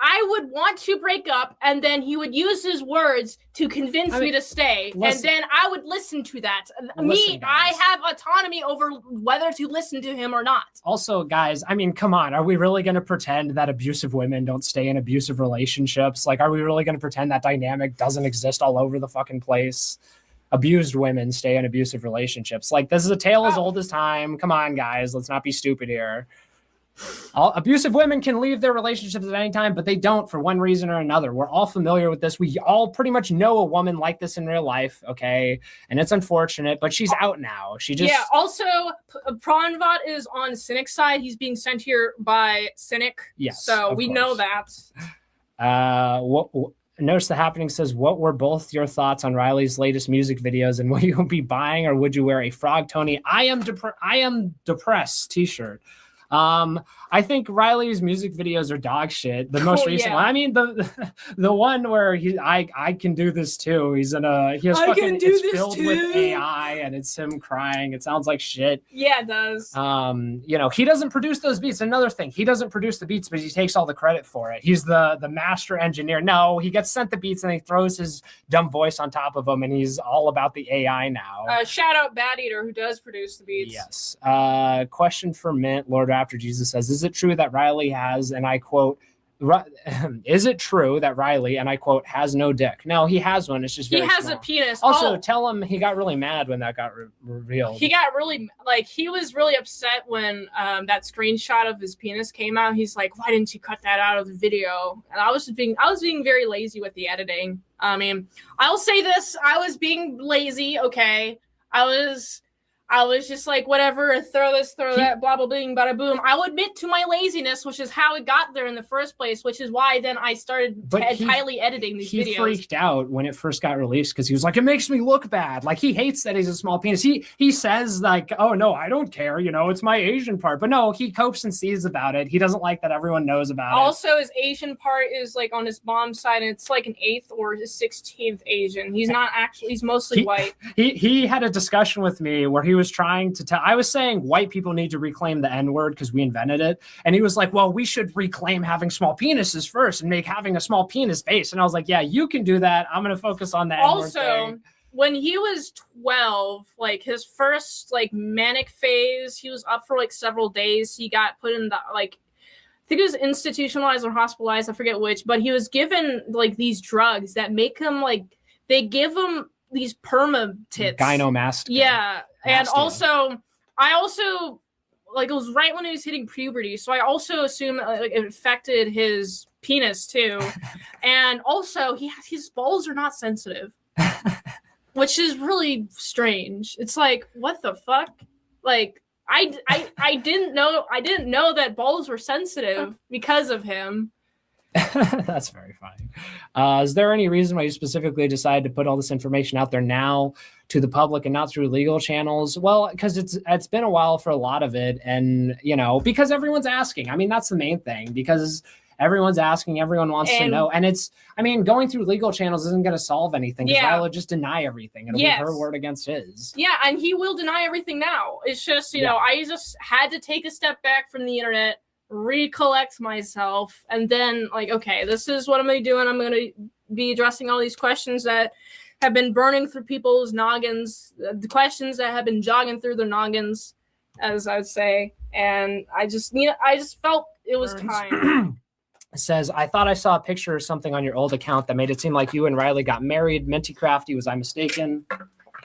I would want to break up, and then he would use his words to convince me to stay, and then I would listen to that. I have autonomy over whether to listen to him or not. Also, guys, I mean, come on. Are we really going to pretend that abusive women don't stay in abusive relationships? Are we really going to pretend that dynamic doesn't exist all over the fucking place? Abused women stay in abusive relationships. This is a tale as old as time. Come on, guys. Let's not be stupid here. Abusive women can leave their relationships at any time, but they don't for one reason or another. We're all familiar with this. We all pretty much know a woman like this in real life, okay? And it's unfortunate, but she's out now. Also, Pranvat is on Cynic's side. He's being sent here by Cynic. Yes. So we know that. Notice the Happening says, "What were both your thoughts on Riley's latest music videos, and will you be buying or would you wear a Frog Tony I am depressed t-shirt?" I think Riley's music videos are dog shit. The most recent one. I mean, the one where I can do this too. It's filled with AI and it's him crying. It sounds like shit. Yeah, it does. He doesn't produce those beats. Another thing, he doesn't produce the beats, but he takes all the credit for it. He's the master engineer. No, he gets sent the beats and he throws his dumb voice on top of them, and he's all about the AI now. Shout out Bad Eater, who does produce the beats. Yes. Question for Mint. Lord After Jesus says, "Is it true that Riley has," and I quote, "Is it true that Riley," and I quote, "has no dick?" No, he has one. It's just very he has small. A penis. Also, tell him he got really mad when that got revealed. He got really he was really upset when that screenshot of his penis came out. He's like, "Why didn't you cut that out of the video?" And I was being very lazy with the editing. I mean, I'll say this: I was being lazy. Okay, I I was just like, whatever, throw this, throw that, blah, blah, bing, bada, boom. I'll admit to my laziness, which is how it got there in the first place, which is why then I started highly editing these videos. He freaked out when it first got released because he was like, it makes me look bad. Like, he hates that he's a small penis. He says, like, oh, no, I don't care. You know, it's my Asian part. But no, he copes and sees about it. He doesn't like that everyone knows about it. Also, his Asian part is, like, on his mom's side, and it's like an 8th or his 16th Asian. He's not actually, he's mostly white. He had a discussion with me where he was trying to tell, I was saying white people need to reclaim the N-word because we invented it. And he was like, well, we should reclaim having small penises first and make having a small penis face. And I was like, yeah, you can do that. I'm going to focus on the N-word also thing. When he was 12, like his first like manic phase, he was up for like several days. He got put in the like, I think it was institutionalized or hospitalized, I forget which, but he was given like these drugs that make him like, they give him these perma tits. Gynomastia. Yeah. And also, I also, like, it was right when he was hitting puberty, so I also assume like, it affected his penis too. And also, his balls are not sensitive, which is really strange. It's like, what the fuck? Like, I didn't know that balls were sensitive because of him. That's very funny. Is there any reason why you specifically decided to put all this information out there now to the public and not through legal channels? Well, because it's been a while for a lot of it, and you know, because everyone's asking. I mean, that's the main thing, because everyone's asking, everyone wants to know, and it's, I mean, going through legal channels isn't going to solve anything. Yeah, Ryla just deny everything. It'll be her word against his. Yeah, and he will deny everything now. It's just, you know, I just had to take a step back from the internet, recollect myself, and then like, okay, this is what I'm going to do, and I'm going to be addressing all these questions that have been burning through people's noggins, the questions that have been jogging through their noggins, as I'd say, and I just felt it was time. Says, I thought I saw a picture or something on your old account that made it seem like you and Riley got married. Minty Crafty, was I mistaken?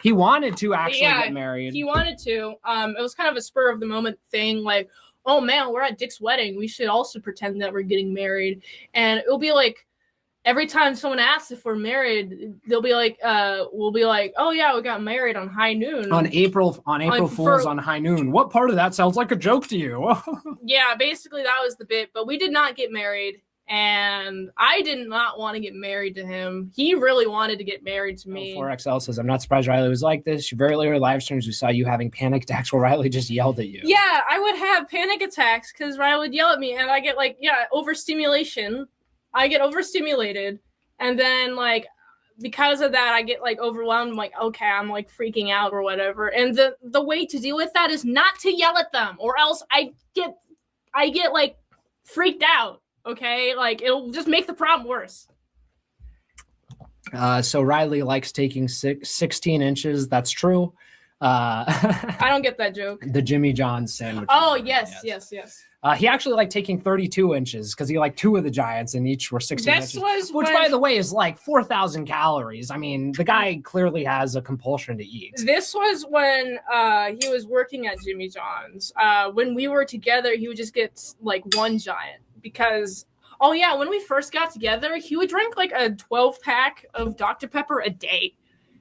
He wanted to actually get married. He wanted to. It was kind of a spur of the moment thing, like, oh man, we're at Dick's wedding, we should also pretend that we're getting married. And it'll be like, every time someone asks if we're married, they'll be like, we'll be like, oh yeah, we got married on high noon. On April Fool's on high noon. What part of that sounds like a joke to you? Yeah, basically that was the bit, but we did not get married. And I did not want to get married to him. He really wanted to get married to me. 4XL says, I'm not surprised Riley was like this. Your very early live streams, we saw you having panic attacks where Riley just yelled at you. Yeah, I would have panic attacks because Riley would yell at me, and I get like, overstimulation. I get overstimulated, and then like because of that, I get like overwhelmed. I'm like, okay, I'm like freaking out or whatever. And the way to deal with that is not to yell at them, or else I get like freaked out. Okay, like it'll just make the problem worse. So Riley likes taking 16 inches. That's true. I don't get that joke. The Jimmy John's sandwich. Oh, yes. He actually liked taking 32 inches because he liked 2 of the Giants and each were 16 inches. Which, by the way, is like 4,000 calories. I mean, the guy clearly has a compulsion to eat. This was when he was working at Jimmy John's. When we were together, he would just get like 1 giant because, oh yeah, when we first got together, he would drink like a 12-pack of Dr. Pepper a day.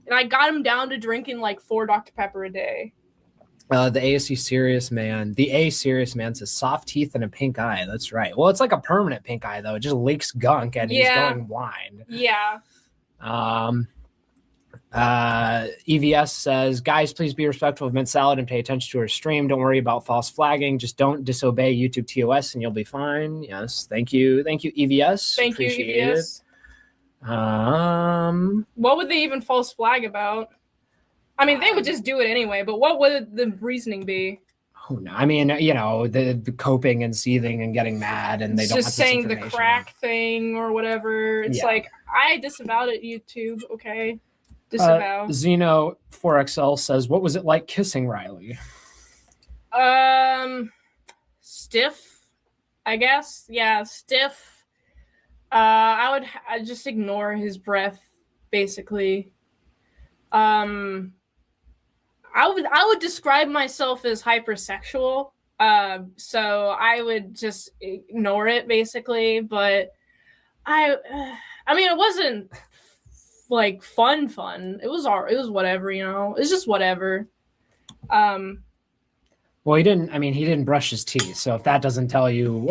And I got him down to drinking like 4 Dr. Pepper a day. The ASC Serious Man. The A Serious Man says soft teeth and a pink eye. That's right. Well, it's like a permanent pink eye, though. It just leaks gunk and he's going blind. Yeah. EVS says, guys, please be respectful of Mint Salad and pay attention to her stream. Don't worry about false flagging. Just don't disobey YouTube TOS and you'll be fine. Yes. Thank you. Thank you, EVS. Thank you, EVS. What would they even false flag about? I mean, they would just do it anyway, but what would the reasoning be? Oh, no. I mean, you know, the coping and seething and getting mad, and they don't just saying the crack thing or whatever. It's like, I disavowed it, YouTube. Okay. Disavow. Zeno 4XL says, what was it like kissing Riley? Stiff, I guess. Yeah, stiff. I'd just ignore his breath, basically. I would describe myself as hypersexual. So I would just ignore it, basically. But I mean, it wasn't like fun. It was whatever, you know. It's just whatever. Well, he didn't brush his teeth. So if that doesn't tell you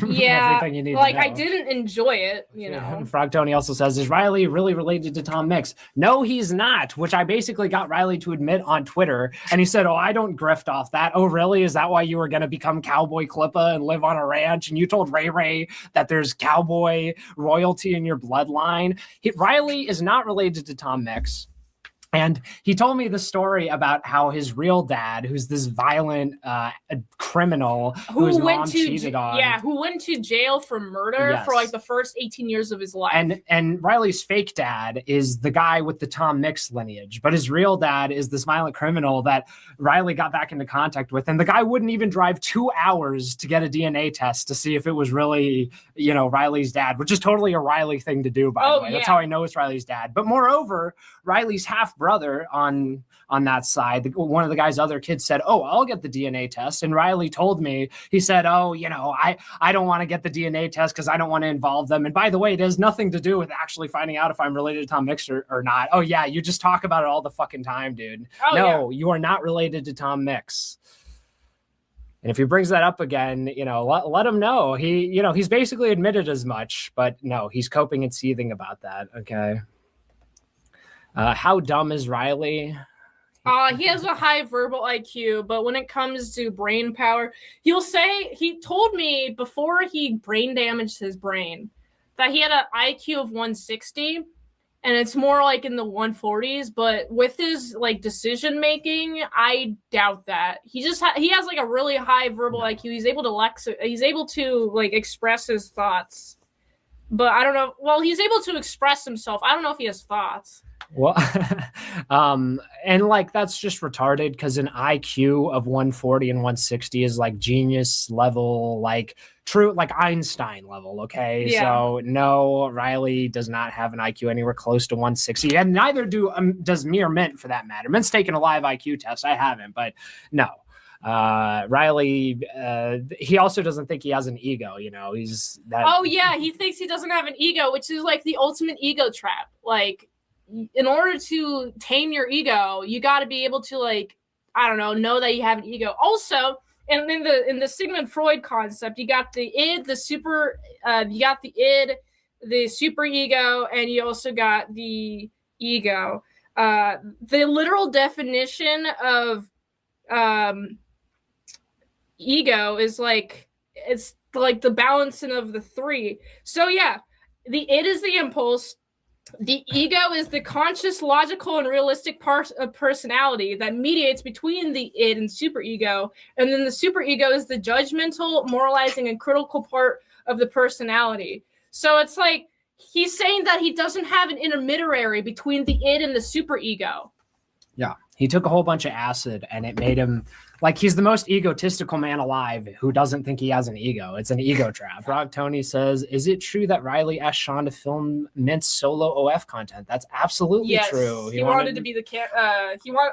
Yeah, everything you need like to know. I didn't enjoy it, you know. Frog Tony also says, is Riley really related to Tom Mix? No, he's not, which I basically got Riley to admit on Twitter. And he said, oh, I don't grift off that. Oh, really? Is that why you were going to become Cowboy Clippa and live on a ranch? And you told Ray Ray that there's cowboy royalty in your bloodline? Riley is not related to Tom Mix. And he told me the story about how his real dad, who's this violent criminal whose mom cheated on. Yeah, who went to jail for murder for like the first 18 years of his life. And Riley's fake dad is the guy with the Tom Mix lineage. But his real dad is this violent criminal that Riley got back into contact with. And the guy wouldn't even drive 2 hours to get a DNA test to see if it was really, Riley's dad, which is totally a Riley thing to do, by the way. Yeah. That's how I know it's Riley's dad. But moreover, Riley's half-brother on that side, one of the guy's other kids said, oh, I'll get the DNA test. And Riley told me, he said, oh, I don't want to get the DNA test because I don't want to involve them. And by the way, it has nothing to do with actually finding out if I'm related to Tom Mix or not. Oh, yeah, you just talk about it all the fucking time, dude. Oh, no, you are not related to Tom Mix. And if he brings that up again, let him know. He's basically admitted as much, but no, he's coping and seething about that. Okay. How dumb is Riley? He has a high verbal IQ, but when it comes to brain power, he told me before he brain damaged his brain that he had an IQ of 160, and it's more like in the 140s. But with his like decision making, I doubt that. He has like a really high verbal IQ. He's able to like express his thoughts, but I don't know. Well, he's able to express himself. I don't know if he has thoughts. Well, and like that's just retarded because an IQ of 140 and 160 is like genius level, like true, like Einstein level. Okay, yeah. So no, Riley does not have an IQ anywhere close to 160, and neither does Mere Mint for that matter. Mint's taken a live IQ test. I haven't, but no. Riley, he also doesn't think he has an ego. He's that. Oh yeah, he thinks he doesn't have an ego, which is like the ultimate ego trap. Like, in order to tame your ego, you got to be able to know that you have an ego. Also, and in the Sigmund Freud concept, you got the id, the super ego, and you also got the ego. The literal definition of ego is it's like the balancing of the three. So yeah, the id is the impulse. The ego is the conscious, logical, and realistic part of personality that mediates between the id and superego. And then the superego is the judgmental, moralizing, and critical part of the personality. So it's like he's saying that he doesn't have an intermediary between the id and the superego. Yeah. He took a whole bunch of acid and it made him like he's the most egotistical man alive who doesn't think he has an ego. It's an ego trap. Rock Tony says, is it true that Riley asked Sean to film Mint's solo OF content? That's absolutely true. He wanted to be the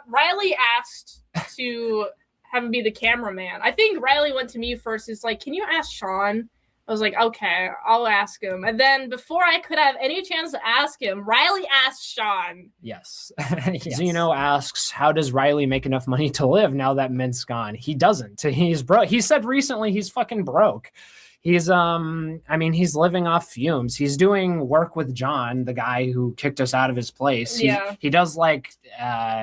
Riley asked to have him be the cameraman. I think Riley went to me first. It's like, can you ask Sean? I was like, okay, I'll ask him. And then before I could have any chance to ask him, Riley asked Sean. Yes. Yes. Zeno asks, how does Riley make enough money to live now that Mint's gone? He doesn't. He's broke. He said recently he's fucking broke. He's he's living off fumes. He's doing work with John, the guy who kicked us out of his place. He does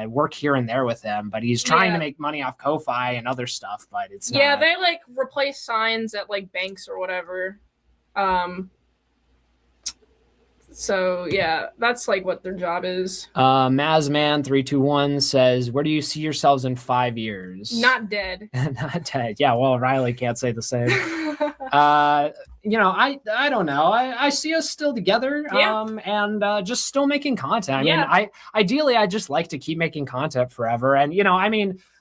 work here and there with him, but he's trying to make money off Ko-Fi and other stuff, but it's not. Yeah, they replace signs at banks or whatever. So yeah, that's what their job is. Mazman321 says, where do you see yourselves in 5 years? Not dead. Not dead. Yeah, well, Riley can't say the same. I don't know. I see us still together, and just still making content. I mean, ideally, I just like to keep making content forever. And,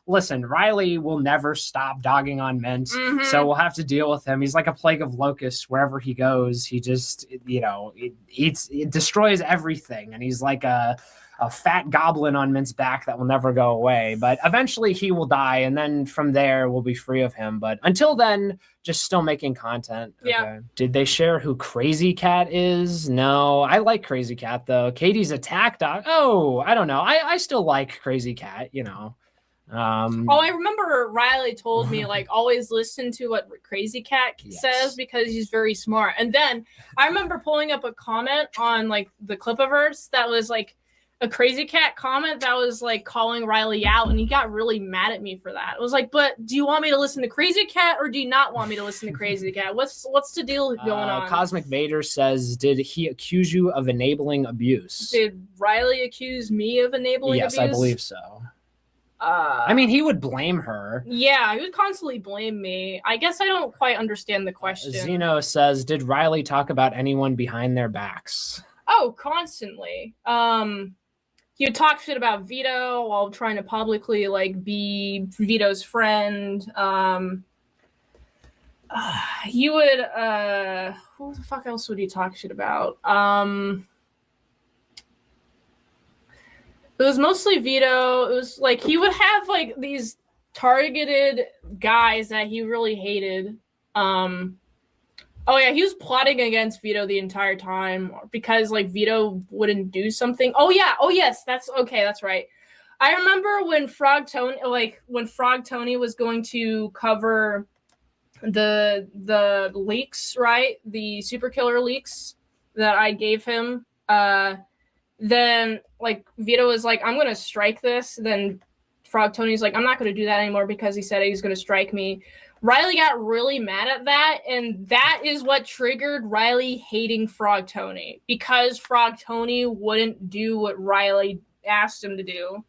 listen, Riley will never stop dogging on Mint, so we'll have to deal with him. He's like a plague of locusts wherever he goes. He just, it destroys everything, and he's like a fat goblin on Mint's back that will never go away. But eventually he will die, and then from there we'll be free of him. But until then, just still making content. Yeah. Okay. Did they share who Crazy Cat is? No, I like Crazy Cat though. Katie's attack dog. Oh, I don't know. I still like Crazy Cat, I remember Riley told me, like, always listen to what Crazy Cat says because he's very smart. And then I remember pulling up a comment on, like, the Clipiverse that was, like, a Crazy Cat comment that was, like, calling Riley out, and he got really mad at me for that. It was like, but do you want me to listen to Crazy Cat, or do you not want me to listen to Crazy Cat? What's the deal going on? Cosmic Vader says, did he accuse you of enabling abuse? Did Riley accuse me of enabling abuse? Yes, I believe so. I mean, he would blame her. Yeah, he would constantly blame me. I guess I don't quite understand the question. Zeno says, did Riley talk about anyone behind their backs? Oh, constantly. He would talk shit about Vito while trying to publicly, like, be Vito's friend. He would, who the fuck else would he talk shit about? It was mostly Vito. It was, like, he would have, like, these targeted guys that he really hated. Oh, yeah, he was plotting against Vito the entire time because, like, Vito wouldn't do something. Oh, yeah. Oh, yes. That's right. I remember when Frog Tony was going to cover the leaks, right? The Super Killer leaks that I gave him. Then, like, Vito was like, I'm going to strike this. Then Frog Tony's like, I'm not going to do that anymore because he said he was going to strike me. Riley got really mad at that, and that is what triggered Riley hating Frog Tony, because Frog Tony wouldn't do what Riley asked him to do.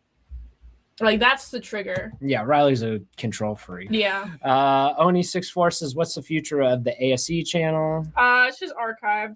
Like, that's the trigger. Yeah, Riley's a control freak. Yeah. Oni64 says, what's the future of the ASE channel? It's just archived.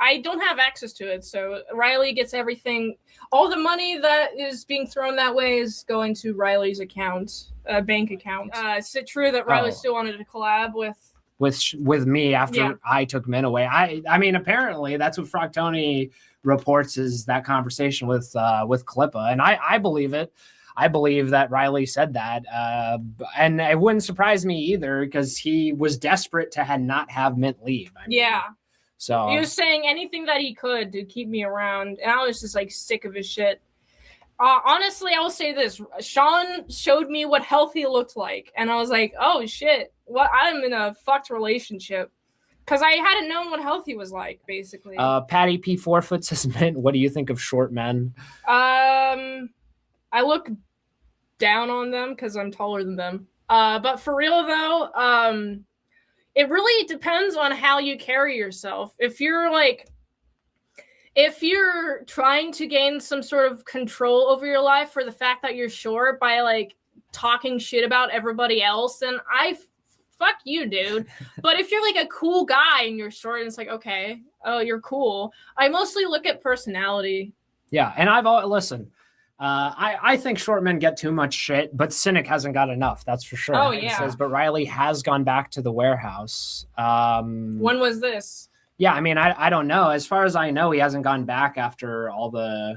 I don't have access to it, so Riley gets everything. All the money that is being thrown that way is going to Riley's account, bank account. Is it true that Riley still wanted to collab with me after I took Min away? I mean, apparently that's what Frog Tony reports, is that conversation with Klippa, and I believe it. I believe that Riley said that, and it wouldn't surprise me either because he was desperate to not have Mint leave. I mean, yeah. So he was saying anything that he could to keep me around, and I was just, like, sick of his shit. Honestly, I will say this. Sean showed me what healthy looked like, and I was like, oh, shit. What? I'm in a fucked relationship. Because I hadn't known what healthy was like, basically. Patty P. Forefoot says, Mint, what do you think of short men? I look down on them because I'm taller than them. But for real, though, it really depends on how you carry yourself. If you're trying to gain some sort of control over your life for the fact that you're short by, like, talking shit about everybody else, then fuck you, dude. But if you're, like, a cool guy and you're short, and it's like, okay, oh, you're cool. I mostly look at personality. Yeah, and listen. I think short men get too much shit, but Cynic hasn't got enough. That's for sure. Oh, yeah. He says, but Riley has gone back to the warehouse. When was this? Yeah, I mean, I don't know. As far as I know, he hasn't gone back after all the.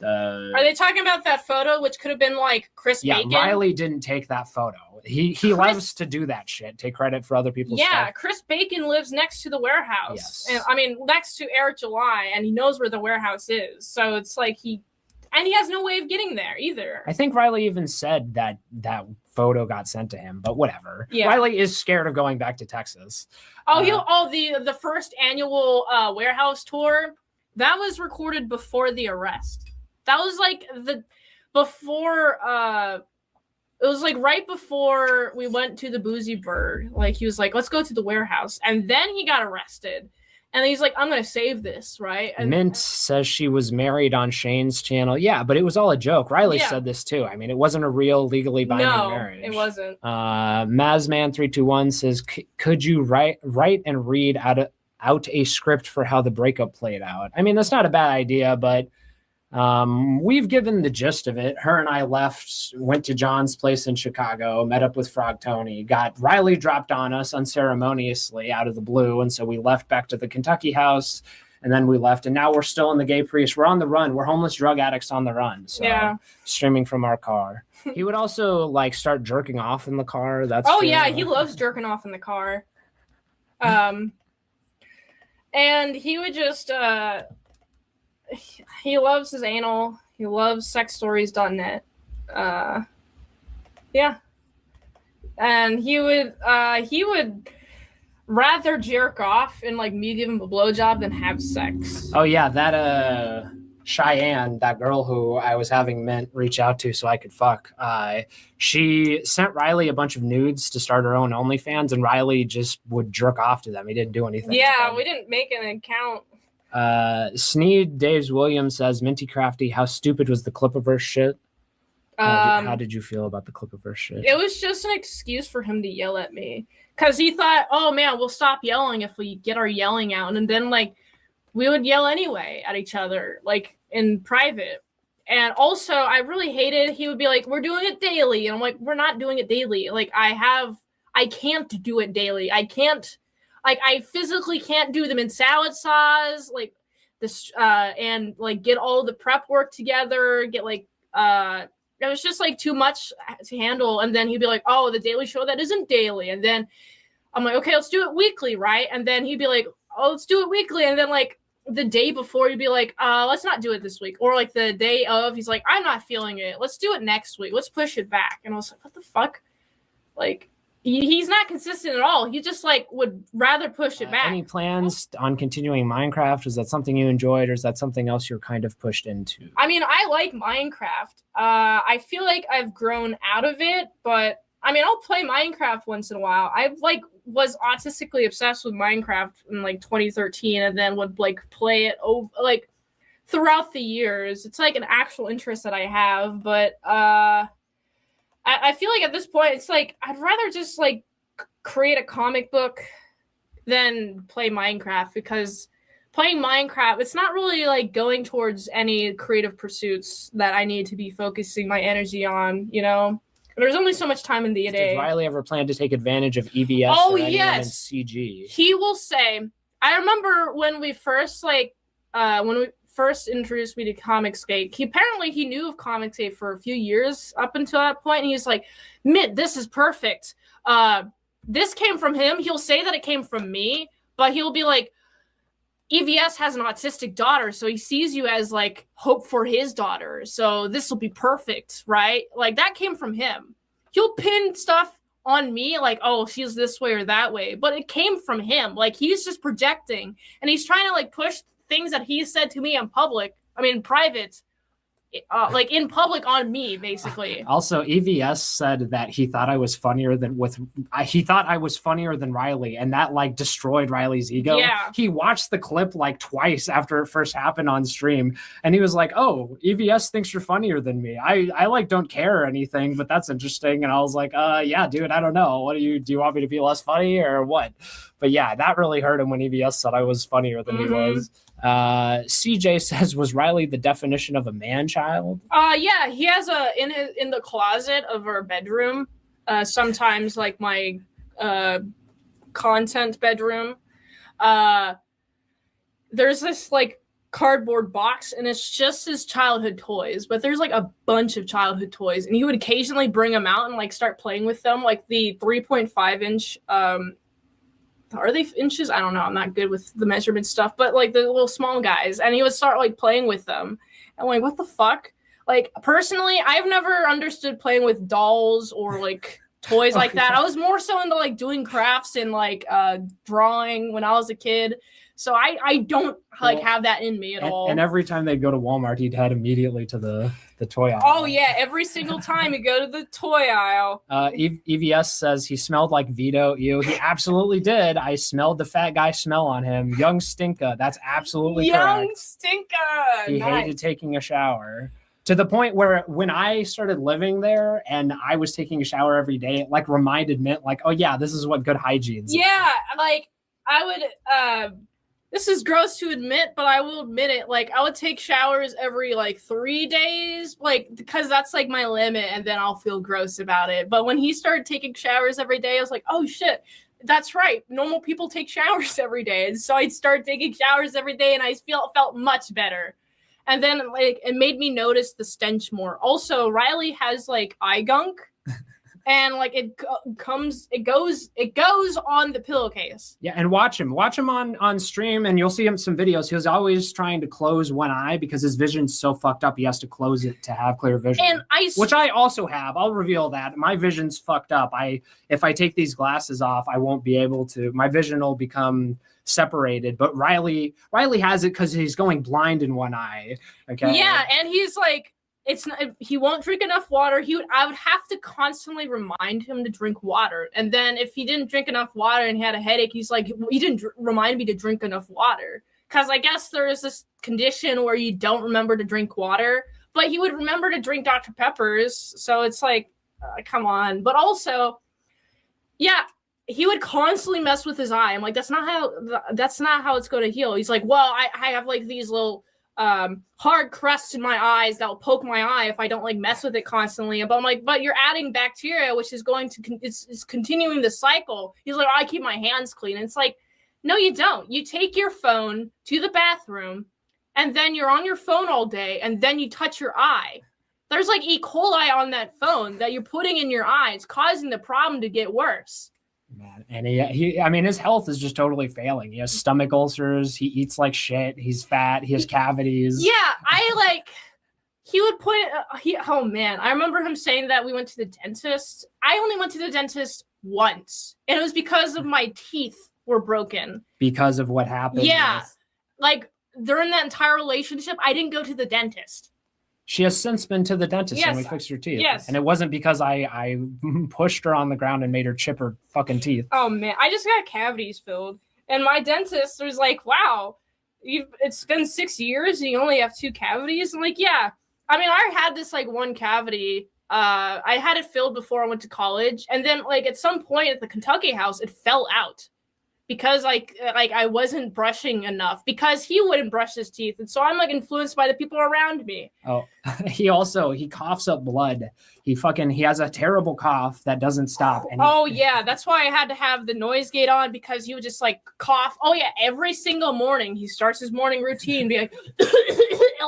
Are they talking about that photo, which could have been, like, Chris Bacon? Yeah, Riley didn't take that photo. He loves to do that shit. Take credit for other people's stuff. Yeah, Chris Bacon lives next to the warehouse. Yes. And, I mean, next to Eric July, and he knows where the warehouse is. So it's like and he has no way of getting there either. I think Riley even said that photo got sent to him, but whatever. Yeah. Riley is scared of going back to Texas. The first annual warehouse tour, that was recorded before the arrest. That was like it was like right before we went to the Boozy Bird. Like, he was like, let's go to the warehouse. And then he got arrested. And he's like, I'm going to save this, right? And Mint says she was married on Shane's channel. Yeah, but it was all a joke. Riley said this too. I mean, it wasn't a real legally binding marriage. No, it wasn't. Mazman321 says, could you write and read out a script for how the breakup played out? I mean, that's not a bad idea, but we've given the gist of it. Her and I went to John's place in Chicago, met up with Frog Tony, got Riley dropped on us unceremoniously out of the blue. And so we left back to the Kentucky house, and then we left. And now we're still in the Gay Priest. We're on the run. We're homeless drug addicts on the run. So streaming from our car. He would also, like, start jerking off in the car. That's yeah, he loves jerking off in the car. And he would just he loves his anal. He loves sexstories.net. Yeah. And he would rather jerk off and like me give him a blowjob than have sex. Oh yeah, that Cheyenne, that girl who I was having Mint reach out to so I could fuck. She sent Riley a bunch of nudes to start her own OnlyFans, and Riley just would jerk off to them. He didn't do anything. Yeah, we didn't make an account. Sneed Daves Williams says, Minty Crafty, how stupid was the Clipiverse shit? How did you feel about the Clipiverse shit? It was just an excuse for him to yell at me. Because he thought, oh man, we'll stop yelling if we get our yelling out. And then like we would yell anyway at each other, like in private. And also I really hated, he would be like, we're doing it daily. And I'm like, we're not doing it daily. Like I can't do it daily. I physically can't do them in salad sauce, like this, and like get all the prep work together, get like, it was just like too much to handle. And then he'd be like, oh, the Daily Show, that isn't daily. And then I'm like, okay, let's do it weekly, right? And then he'd be like, oh, let's do it weekly. And then like the day before, he'd be like, let's not do it this week. Or like the day of, he's like, I'm not feeling it. Let's do it next week. Let's push it back. And I was like, what the fuck? Like, he's not consistent at all. He just like would rather push it back. Any plans on continuing Minecraft? Is that something you enjoyed, or is that something else you're kind of pushed into? I mean, I like Minecraft. I feel like I've grown out of it, but I mean, I'll play Minecraft once in a while. I like was autistically obsessed with Minecraft in like 2013, and then would like play it over like throughout the years. It's like an actual interest that I have, but I feel like at this point, it's like, I'd rather just like create a comic book than play Minecraft, because playing Minecraft, it's not really like going towards any creative pursuits that I need to be focusing my energy on, you know? There's only so much time in the day. Did Riley ever plan to take advantage of EVS or anyone yes. in CG? He will say, I remember when we first introduced me to Comicsgate, he knew of Comicsgate for a few years up until that point, and he's like, Mint, this is perfect. This came from him. He'll say that it came from me, but he'll be like, EVS has an autistic daughter, so he sees you as like hope for his daughter, so this will be perfect, right? Like that came from him. He'll pin stuff on me like, oh, she's this way or that way, but it came from him. Like he's just projecting, and he's trying to like push things that he said to me in private, like in public on me, basically. Also, EVS said that he thought I was funnier than Riley, and that like destroyed Riley's ego. Yeah. He watched the clip like twice after it first happened on stream, and he was like, oh, EVS thinks you're funnier than me. I like don't care or anything, but that's interesting. And I was like, yeah, dude, I don't know. Do you want me to be less funny or what? But yeah, that really hurt him when EVS said I was funnier than he was. CJ says, was Riley the definition of a man-child? Yeah, he has in the closet of our bedroom, sometimes like my content bedroom, there's this like cardboard box, and it's just his childhood toys, but there's like a bunch of childhood toys, and he would occasionally bring them out and like start playing with them, like the 3.5 inch are they inches? I don't know. I'm not good with the measurement stuff, but like the little small guys, and he would start like playing with them. I'm like, what the fuck? Like personally, I've never understood playing with dolls or like toys like that. I was more so into like doing crafts and like drawing when I was a kid. So I don't like have that in me at all. And every time they'd go to Walmart, he'd head immediately to the toy aisle. Oh yeah, every single time you go to the toy aisle. EVS says he smelled like Vito. Ew, he absolutely did. I smelled the fat guy smell on him. Young Stinka. That's absolutely correct. Young Stinka. He hated taking a shower. To the point where when I started living there and I was taking a shower every day, it like reminded me like, oh yeah, this is what good hygiene's. Yeah, like I would this is gross to admit, but I will admit it. Like, I would take showers every, like, 3 days, like, because that's, like, my limit, and then I'll feel gross about it. But when he started taking showers every day, I was like, oh, shit, that's right. Normal people take showers every day. And so I'd start taking showers every day, and I felt much better. And then, like, it made me notice the stench more. Also, Riley has, like, eye gunk. And like it goes on the pillowcase. Yeah, and watch him on stream, and you'll see him some videos. He's always trying to close one eye because his vision's so fucked up. He has to close it to have clear vision. And which I also have. I'll reveal that my vision's fucked up. If I take these glasses off, I won't be able to. My vision will become separated. But Riley has it because he's going blind in one eye. Okay. Yeah, and he's like, he won't drink enough water. I would have to constantly remind him to drink water. And then if he didn't drink enough water and he had a headache, he's like, he didn't remind me to drink enough water. Because I guess there is this condition where you don't remember to drink water, but he would remember to drink Dr. Peppers. So it's like, come on. But also, yeah, he would constantly mess with his eye. I'm like, that's not how it's going to heal. He's like, well, I have like these little hard crusts in my eyes that will poke my eye if I don't like mess with it constantly. But I'm like, but you're adding bacteria, which is going to it's continuing the cycle. He's like, oh, I keep my hands clean. And it's like, no, you don't. You take your phone to the bathroom, and then you're on your phone all day, and then you touch your eye. There's like E. coli on that phone that you're putting in your eye. It's causing the problem to get worse. Man, and I mean, his health is just totally failing. He has stomach ulcers. He eats like shit. He's fat. He has cavities. Yeah, he would put oh man, I remember him saying that we went to the dentist. I only went to the dentist once, and it was because of my teeth were broken. Because of what happened? Yeah, like during that entire relationship, I didn't go to the dentist. She has since been to the dentist and we fixed her teeth. Yes. And it wasn't because I pushed her on the ground and made her chip her fucking teeth. Oh, man. I just got cavities filled. And my dentist was like, wow, it's been 6 years and you only have 2 cavities? I'm like, yeah. I mean, I had this like one cavity. I had it filled before I went to college. And then like at some point at the Kentucky house, it fell out. Because like I wasn't brushing enough, because he wouldn't brush his teeth, and so I'm like influenced by the people around me. Oh, he coughs up blood. He has a terrible cough that doesn't stop. And yeah, that's why I had to have the noise gate on, because he would just like cough. Oh yeah, every single morning he starts his morning routine, be like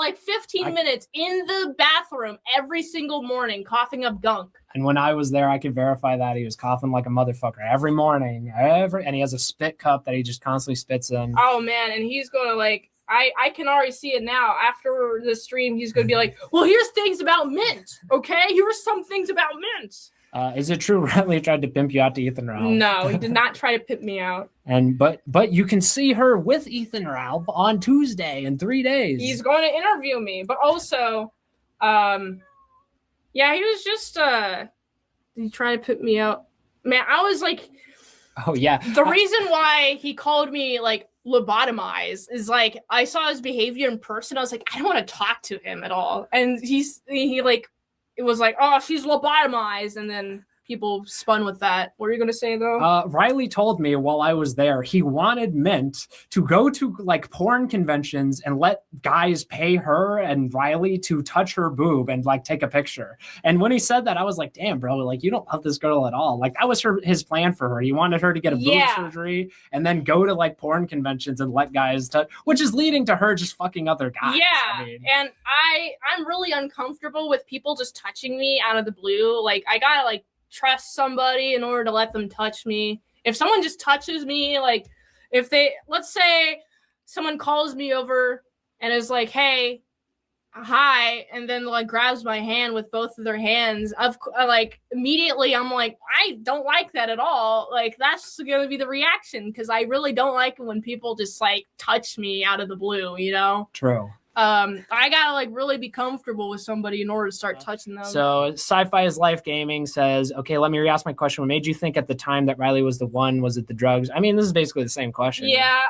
like 15 minutes in the bathroom every single morning, coughing up gunk. And when I was there, I could verify that he was coughing like a motherfucker every morning. And he has a spit cup that he just constantly spits in. Oh, man. And he's going to like, I can already see it now. After the stream, he's going to be like, well, here's things about mint. Okay? Here are some things about mint. Is it true Riley tried to pimp you out to Ethan Ralph? No, he did not try to pimp me out. But you can see her with Ethan Ralph on Tuesday in 3 days. He's going to interview me. But also, yeah, he was just he tried to put me out. Man, I was like, oh yeah. The reason why he called me like lobotomized is like I saw his behavior in person. I was like, I don't want to talk to him at all. And he like it was like, oh, she's lobotomized, and then people spun with that. What are you going to say, though? Riley told me while I was there, he wanted Mint to go to like porn conventions and let guys pay her and Riley to touch her boob and like take a picture. And when he said that, I was like, damn, bro, like you don't love this girl at all. Like that was his plan for her. He wanted her to get a boob surgery and then go to like porn conventions and let guys touch, which is leading to her just fucking other guys. Yeah, I mean, and I'm really uncomfortable with people just touching me out of the blue. Like I gotta like trust somebody in order to let them touch me. If someone just touches me, like if let's say someone calls me over and is like, hey, hi, and then like grabs my hand with both of their hands, like immediately I'm like, I don't like that at all. Like that's gonna be the reaction, because I really don't like it when people just like touch me out of the blue, you know? True. I gotta like really be comfortable with somebody in order to start touching them. So Sci-Fi is Life Gaming says, okay, let me re-ask my question. What made you think at the time that Riley was the one? Was it the drugs? I mean, this is basically the same question. Yeah.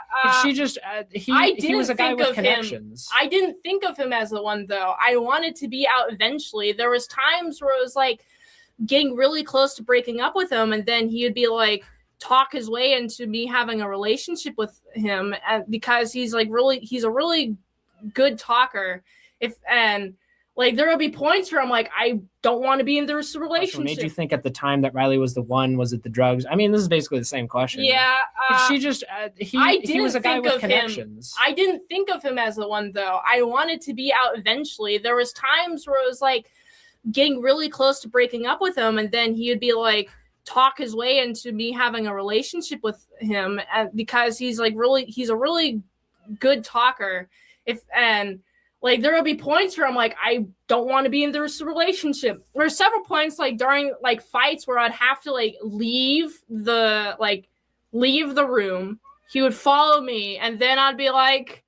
She just, he was a guy with connections. I didn't think of him as the one, though. I wanted to be out eventually. There was times where it was like getting really close to breaking up with him, and then he would be like, talk his way into me having a relationship with him, because he's a really good talker. Like there will be points where I'm like, I don't want to be in this relationship. What made you think at the time that Riley was the one? Was it the drugs? I mean, this is basically the same question. Yeah. She just, he was a guy with connections. I didn't think of him as the one, though. I wanted to be out eventually. There was times where it was like getting really close to breaking up with him, and then he would be like talk his way into me having a relationship with him, because he's a really good talker. And like there will be points where I'm like, I don't want to be in this relationship. There are several points like during like fights where I'd have to like leave the room. He would follow me, and then I'd be like,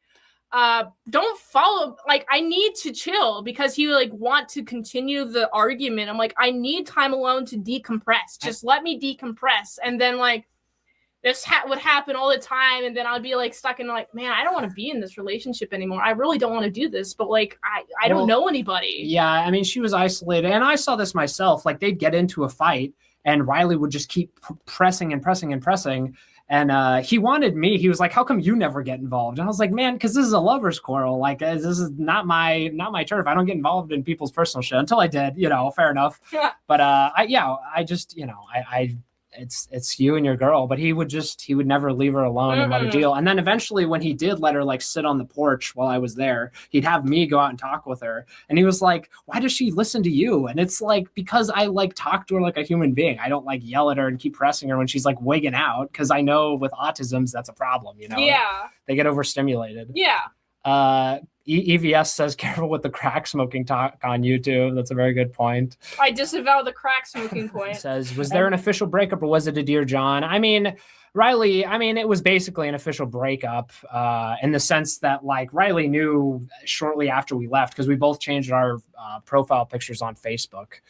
don't follow, like I need to chill, because he would like want to continue the argument. I'm like, I need time alone to decompress. Just let me decompress. And then like this would happen all the time, and then I'd be like stuck in like, man, I don't want to be in this relationship anymore. I really don't want to do this, but like I don't know anybody. Yeah, I mean, she was isolated, and I saw this myself. Like they'd get into a fight, and Riley would just keep pressing and pressing and pressing. And he wanted me. He was like, "How come you never get involved?" And I was like, "Man, because this is a lover's quarrel. Like this is not my turf. I don't get involved in people's personal shit until I did. You know, fair enough." But I just, you know, it's you and your girl. But he would never leave her alone and let her deal. And then eventually, when he did let her like sit on the porch while I was there, he'd have me go out and talk with her. And he was like, "Why does she listen to you?" And it's like, because I like talk to her like a human being. I don't like yell at her and keep pressing her when she's like wigging out, because I know with autisms that's a problem. You know, they get overstimulated. EVS says, "Careful with the crack smoking talk on YouTube." That's a very good point. I disavow the crack smoking point. Says, "Was there an official breakup, or was it a Dear John?" I mean, Riley, it was basically an official breakup in the sense that like Riley knew shortly after we left, because we both changed our profile pictures on Facebook.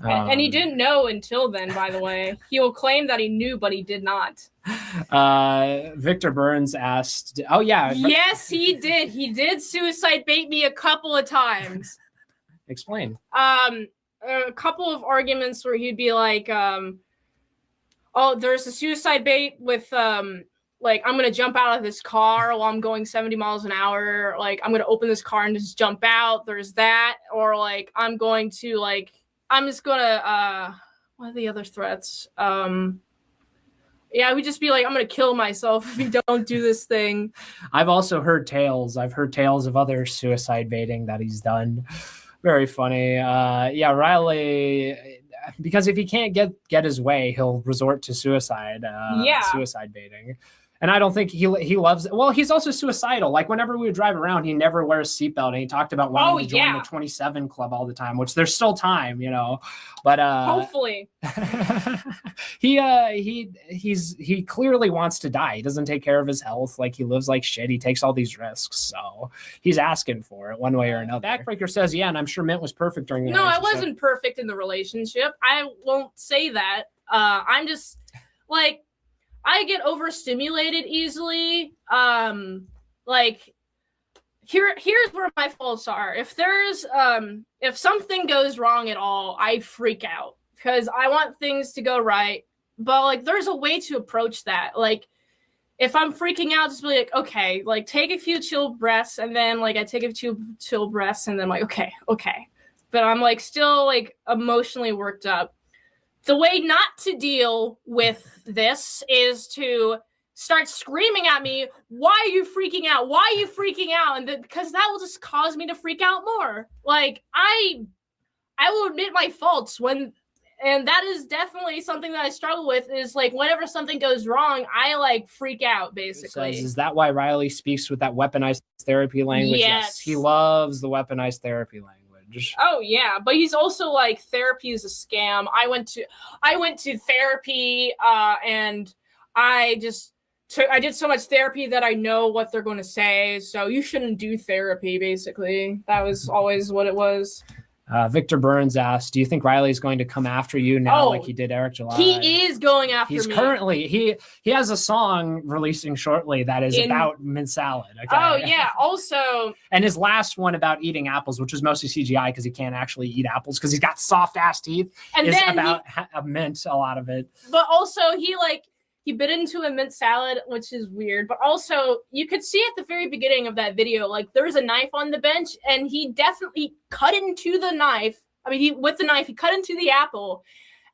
And he didn't know until then, by the way. He will claim that he knew, but he did not. Victor Burns asked, "Oh, yeah." Yes, he did. He did suicide bait me a couple of times. Explain. A couple of arguments where he'd be like, oh, there's a suicide bait with, like, I'm going to jump out of this car while I'm going 70 miles an hour. Like, I'm going to open this car and just jump out. There's that. Or, like, I'm just gonna what are the other threats? Yeah, we'd just be like, I'm gonna kill myself if you don't do this thing. I've also heard tales. I've heard tales of other suicide baiting that he's done. Very funny. Yeah, Riley, because if he can't get his way, he'll resort to suicide. Suicide baiting. And I don't think he loves it. Well, he's also suicidal. Like whenever we would drive around, he never wears a seaseatbelt, and he talked about wanting to join the 27 club all the time, which there's still time, you know. But hopefully, he clearly wants to die. He doesn't take care of his health. Like he lives like shit. He takes all these risks, so he's asking for it one way or another. Backbreaker says, "Yeah, and I'm sure Mint was perfect during the relationship." No, I wasn't perfect in the relationship. I won't say that. I'm just like, I get overstimulated easily. Like here's where my faults are. If there's if something goes wrong at all, I freak out because I want things to go right. But like there's a way to approach that. Like if I'm freaking out, just be like, okay, like take a few chill breaths, and then like I take a few chill breaths, and then like okay. But I'm like still like emotionally worked up. The way not to deal with this is to start screaming at me, "Why are you freaking out? Why are you freaking out?" And because that will just cause me to freak out more. Like I will admit my faults and that is definitely something that I struggle with, is like whenever something goes wrong, I like freak out basically. Is that why Riley speaks with that weaponized therapy language? Yes. He loves the weaponized therapy language. Oh yeah, but he's also like, therapy is a scam. I went to therapy and I did so much therapy that I know what they're going to say, so you shouldn't do therapy, basically. That was always what it was. Victor Burns asked, "Do you think Riley's going to come after you now, like he did Eric July?" He is going after me. He's currently he has a song releasing shortly that is about mint salad. Okay? Oh yeah, also, and his last one about eating apples, which was mostly CGI because he can't actually eat apples because he's got soft ass teeth, and is about mint. A lot of it, but also he bit into a mint salad, which is weird. But also, you could see at the very beginning of that video, like there was a knife on the bench, and he definitely cut into the knife. I mean, with the knife, he cut into the apple,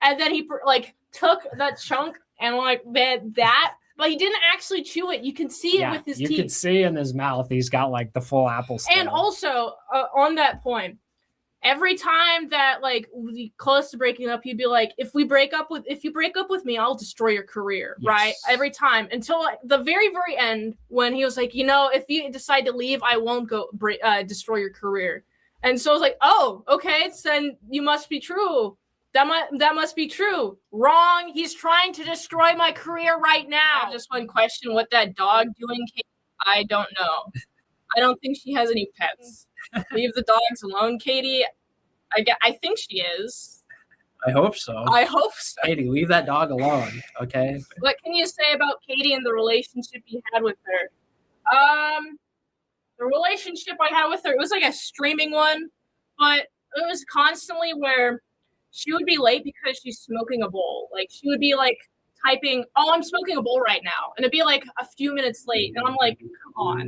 and then he like took that chunk and like that. But he didn't actually chew it. You can see it with his teeth. You can see in his mouth, he's got like the full apple still. And also, on that point, every time that like we close to breaking up, he'd be like, if you break up with me, I'll destroy your career. Yes. Right? Every time, until like, the very end, when he was like, if you decide to leave, I won't go destroy your career. And so I was like, oh, okay, then you must be true. That must be true. Wrong. He's trying to destroy my career right now. I have just one question: what that dog doing? I don't know. I don't think she has any pets. Leave the dogs alone, Katie. I think she is. I hope so. Katie, leave that dog alone, okay? What can you say about Katie and the relationship you had with her? The relationship I had with her, it was like a streaming one, but it was constantly where she would be late because she's smoking a bowl. Like, she would be like typing, oh, I'm smoking a bowl right now. And it'd be like a few minutes late. And I'm like, come on.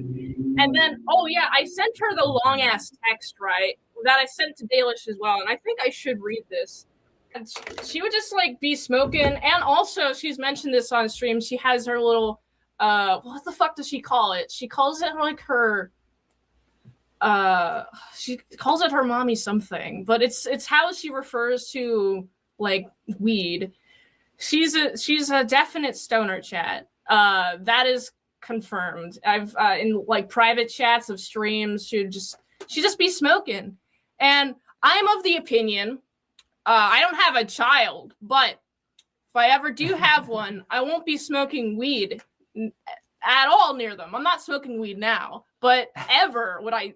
And then, oh yeah, I sent her the long ass text, right? That I sent to Dalish as well. And I think I should read this. And she would just like be smoking. And also, she's mentioned this on stream. She has her little, what the fuck does she call it? She calls it like her, she calls it her mommy something, but it's how she refers to like weed. She's a definite stoner, chat. That is confirmed. I've in like private chats of streams, she just be smoking. And I'm of the opinion, I don't have a child, but if I ever do have one, I won't be smoking weed at all near them. I'm not smoking weed now, but ever would I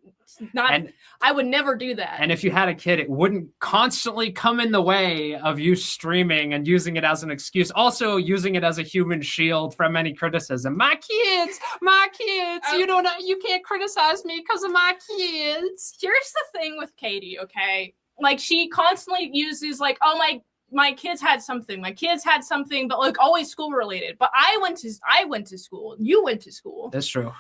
not. I would never do that. And if you had a kid, it wouldn't constantly come in the way of you streaming and using it as an excuse. Also using it as a human shield from any criticism. My kids, you can't criticize me because of my kids. Here's the thing with Katie, okay? Like, she constantly uses like, oh, my kids had something, but like always school related. But I went to school. You went to school. That's true.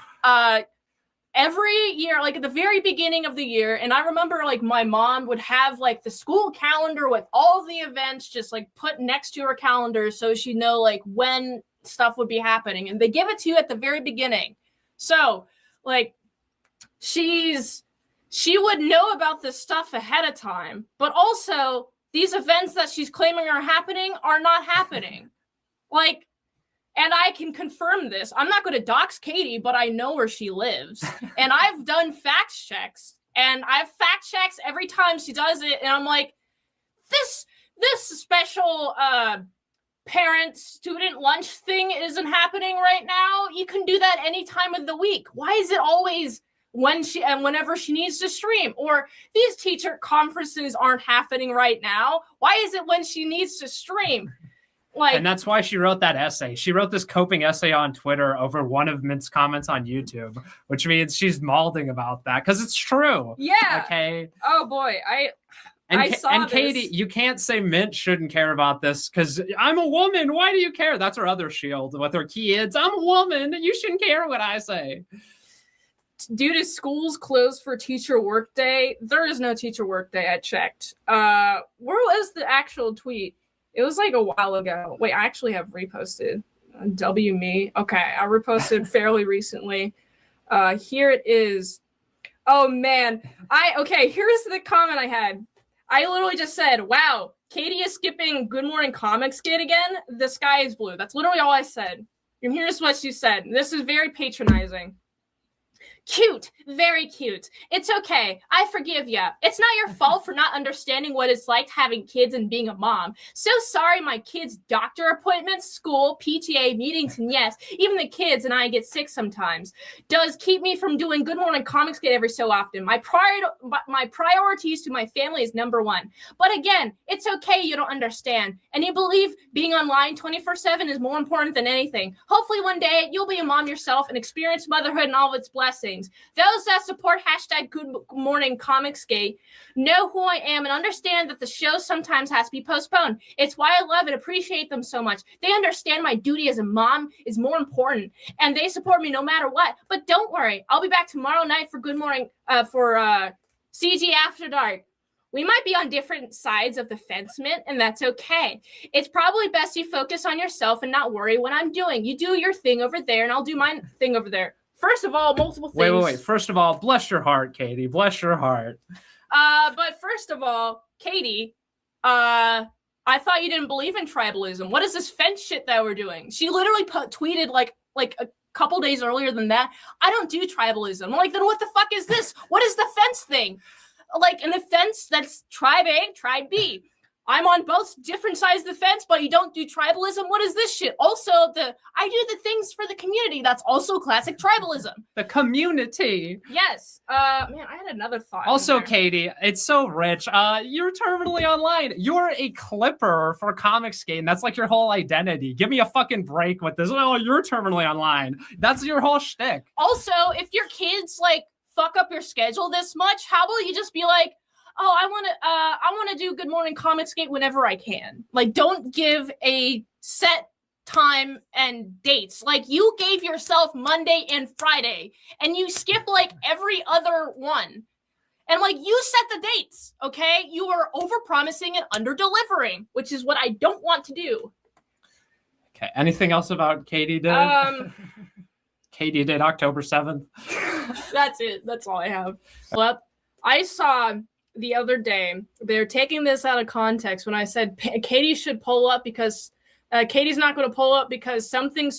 Every year, like at the very beginning of the year, and I remember like my mom would have like the school calendar with all the events just like put next to her calendar so she'd know like when stuff would be happening. And they give it to you at the very beginning. So like she would know about this stuff ahead of time, but also these events that she's claiming are happening are not happening. Like, and I can confirm this. I'm not going to dox Katie, but I know where she lives. And I've done fact checks. And I've fact checks every time she does it. And I'm like, this special parent-student lunch thing isn't happening right now. You can do that any time of the week. Why is it always whenever she needs to stream? Or these teacher conferences aren't happening right now. Why is it when she needs to stream? Like, and that's why she wrote that essay. She wrote this coping essay on Twitter over one of Mint's comments on YouTube, which means she's malding about that because it's true. Yeah. Okay. Oh boy, I saw this. Katie, you can't say Mint shouldn't care about this because I'm a woman. Why do you care? That's her other shield with her kids. I'm a woman. You shouldn't care what I say. Due to schools closed for teacher workday, there is no teacher workday. I checked. Where was the actual tweet? It was like a while ago. Wait, I actually have reposted. Me. Okay, I reposted fairly recently. Here it is. Oh man. Here's the comment I had. I literally just said, wow, Katie is skipping Good Morning Comics Kid again. The sky is blue. That's literally all I said. And here's what she said. This is very patronizing. Cute, very cute. It's okay. I forgive ya. It's not your fault for not understanding what it's like having kids and being a mom. So sorry my kids' doctor appointments, school, PTA meetings, and yes, even the kids and I get sick sometimes. Does keep me from doing Good Morning Comics Kid every so often. My priorities to my family is number one. But again, it's okay you don't understand. And you believe being online 24/7 is more important than anything. Hopefully one day you'll be a mom yourself and experience motherhood and all of its blessings. Those that support hashtag Good Morning Comicsgate know who I am and understand that the show sometimes has to be postponed. It's why I love and appreciate them so much. They understand my duty as a mom is more important, and they support me no matter what. But don't worry, I'll be back tomorrow night for Good Morning CG After Dark. We might be on different sides of the fence, Mint, and that's okay. It's probably best you focus on yourself and not worry what I'm doing. You do your thing over there, and I'll do my thing over there. First of all, multiple things. Wait. First of all, bless your heart, Katie. Bless your heart. But first of all, Katie, I thought you didn't believe in tribalism. What is this fence shit that we're doing? She literally tweeted like a couple days earlier than that. I don't do tribalism. I'm like, then what the fuck is this? What is the fence thing? Like an offense that's tribe A, tribe B. I'm on both different sides of the fence, but you don't do tribalism. What is this shit? Also, I do the things for the community. That's also classic tribalism. The community. Yes. Man, I had another thought. Also, Katie, it's so rich. You're terminally online. You're a clipper for Comicsgate, and that's like your whole identity. Give me a fucking break with this. Oh, you're terminally online. That's your whole shtick. Also, if your kids like fuck up your schedule this much, how about you just be like, oh, I want to do Good Morning Comicsgate whenever I can. Like, don't give a set time and dates. Like, you gave yourself Monday and Friday, and you skip like every other one. And like, you set the dates, okay? You are over-promising and under-delivering, which is what I don't want to do. Okay, anything else about KatyDid? KatyDid October 7th. That's it. That's all I have. Well, I saw the other day, they're taking this out of context when I said Katie should pull up because Katie's not going to pull up because something,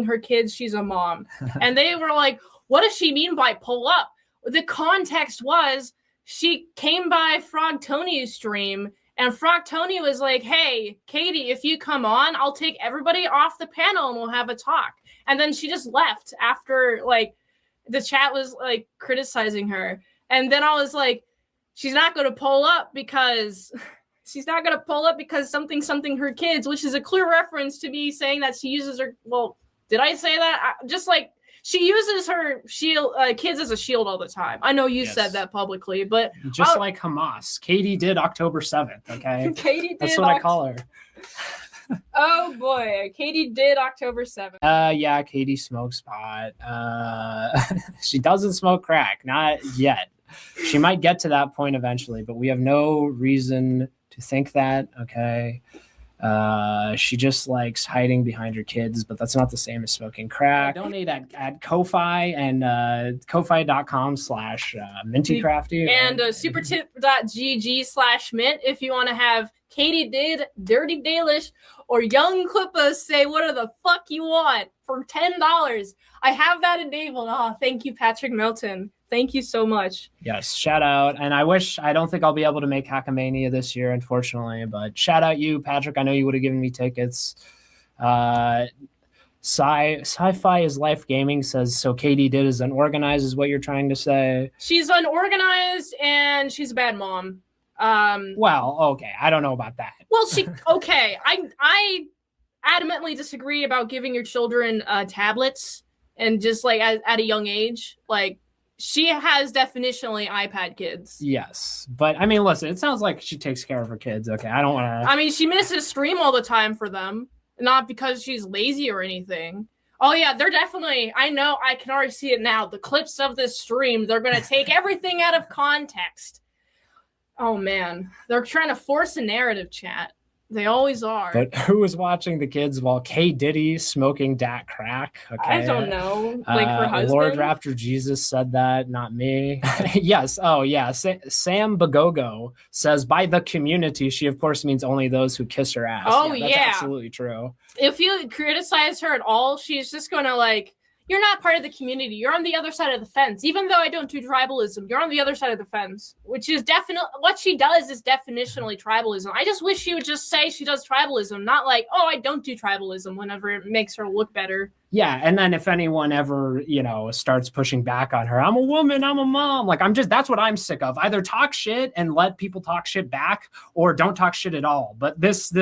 her kids, she's a mom. And they were like, what does she mean by pull up? The context was she came by Frog Tony's stream and Frog Tony was like, hey, Katie, if you come on, I'll take everybody off the panel and we'll have a talk. And then she just left after like the chat was like criticizing her. And then I was like, she's not going to pull up because something her kids, which is a clear reference to me saying that she uses her. Well, did I say that? Just like she uses her kids as a shield all the time. I know you said that publicly, but just like Hamas, KatyDid October 7th. Okay, KatyDid. That's what I call her. Oh boy, KatyDid October 7th. Yeah, Katie smokes pot. She doesn't smoke crack, not yet. She might get to that point eventually, but we have no reason to think that. Okay. She just likes hiding behind her kids, but that's not the same as smoking crack. Donate at Ko-Fi and ko-fi.com/mintycrafty and supertip.gg/mint if you want to have KatyDid, Dirty Dalish, or Young Clippa say whatever the fuck you want for $10. I have that enabled. Oh, thank you, Patrick Melton. Thank you so much. Yes, shout out. And I don't think I'll be able to make Hackamania this year, unfortunately, but shout out you, Patrick. I know you would have given me tickets. Sci-Fi is Life Gaming says, so KatyDid is unorganized is what you're trying to say. She's unorganized and she's a bad mom. Well, okay. I don't know about that. Well, okay. I adamantly disagree about giving your children tablets and just like at a young age. Like, she has definitionally iPad kids. Yes. But I mean, listen, it sounds like she takes care of her kids. Okay. I don't want to. I mean, she misses stream all the time for them, not because she's lazy or anything. Oh, yeah. They're definitely, I know, I can already see it now. The clips of this stream, they're going to take everything out of context. Oh, man. They're trying to force a narrative, chat. They always are. But who was watching the kids while K. Diddy smoking dat crack? Okay. I don't know. Like her husband? Lord Raptor Jesus said that, not me. Yes. Oh, yeah. Sam Bagogo says, by the community, she, of course, means only those who kiss her ass. Oh, yeah. That's absolutely true. If you criticize her at all, she's just going to, like, you're not part of the community. You're on the other side of the fence. Even though I don't do tribalism, you're on the other side of the fence, which is definitely what she does is definitionally tribalism. I just wish she would just say she does tribalism, not like, oh, I don't do tribalism whenever it makes her look better. Yeah. And then if anyone ever, starts pushing back on her, I'm a woman, I'm a mom. Like, that's what I'm sick of. Either talk shit and let people talk shit back or don't talk shit at all. But this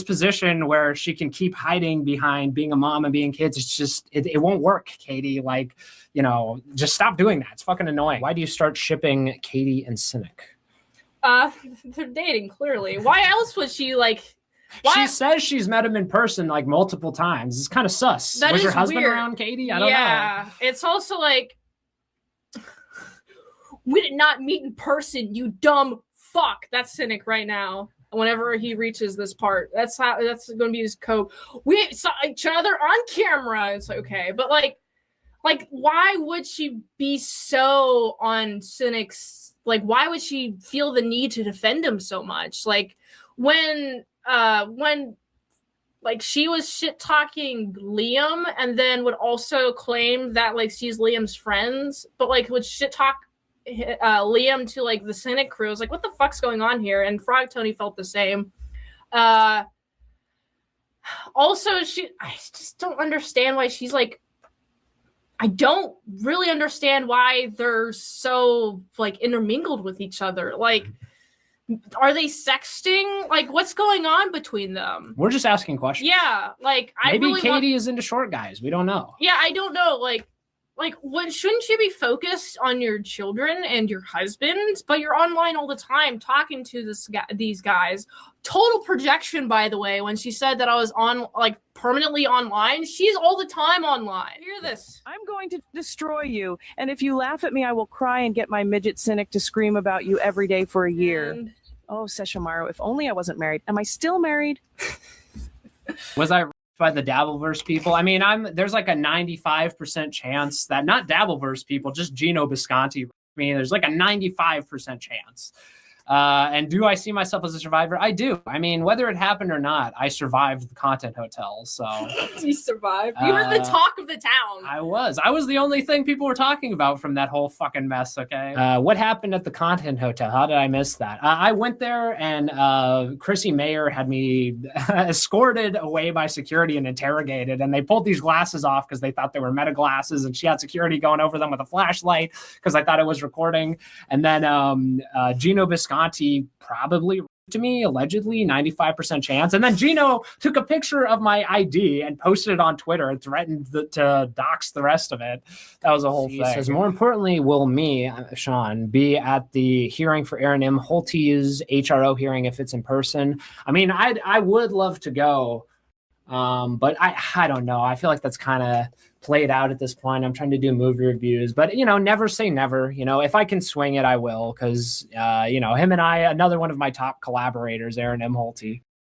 position where she can keep hiding behind being a mom and being kids, it's just, it won't work, Katie. Like, just stop doing that. It's fucking annoying. Why do you start shipping Katie and Cynic? They're dating, clearly. Why else would she, like... Why? She says she's met him in person, like, multiple times. It's kind of sus. That Was is your husband weird. around, Katie? I don't know. Yeah, it's also like... We did not meet in person, you dumb fuck. That's Cynic right now. Whenever he reaches this part, that's going to be his code. We saw each other on camera. It's like, okay, but like, why would she be so on Cynic's like, why would she feel the need to defend him so much? Like, when like she was shit talking Liam and then would also claim that like she's Liam's friends, but like would shit talk Liam to like the Cynic crew. I was like, what the fuck's going on here? And Frog Tony felt the same. Also, I just don't understand why she's like, I don't really understand why they're so like intermingled with each other. Like, are they sexting? Like, what's going on between them? We're just asking questions. Yeah, like maybe really Katie is into short guys. We don't know. Yeah, I don't know. Like what? Shouldn't you be focused on your children and your husband? But you're online all the time talking to these guys. Total projection, by the way. When she said that I was on like permanently online, she's all the time online. Hear this? I'm going to destroy you, and if you laugh at me, I will cry and get my midget Cynic to scream about you every day for a year. Oh, Sesshomaru, if only I wasn't married. Am I still married? Was I by the Dabbleverse people? I mean, there's like a 95% chance that not Dabbleverse people, just Gino Bisconti. I mean, there's like a 95% chance. And do I see myself as a survivor? I do. I mean, whether it happened or not, I survived the content hotel. So you survived. You were the talk of the town. I was the only thing people were talking about from that whole fucking mess. Okay. What happened at the content hotel? How did I miss that? I went there and Chrissy Mayer had me escorted away by security and interrogated. And they pulled these glasses off because they thought they were meta glasses. And she had security going over them with a flashlight because I thought it was recording. And then Gino Bisconti probably to me, allegedly 95% chance. And then Gino took a picture of my ID and posted it on Twitter and threatened to dox the rest of it. That was a whole thing. Says, more importantly, will me, Sean, be at the hearing for Aaron M. Holte's HRO hearing if it's in person? I mean, I would love to go, but I don't know. I feel like that's kind of played out at this point. I'm trying to do movie reviews, but never say never. If I can swing it, I will, because him and I, another one of my top collaborators, Aaron M. Holte.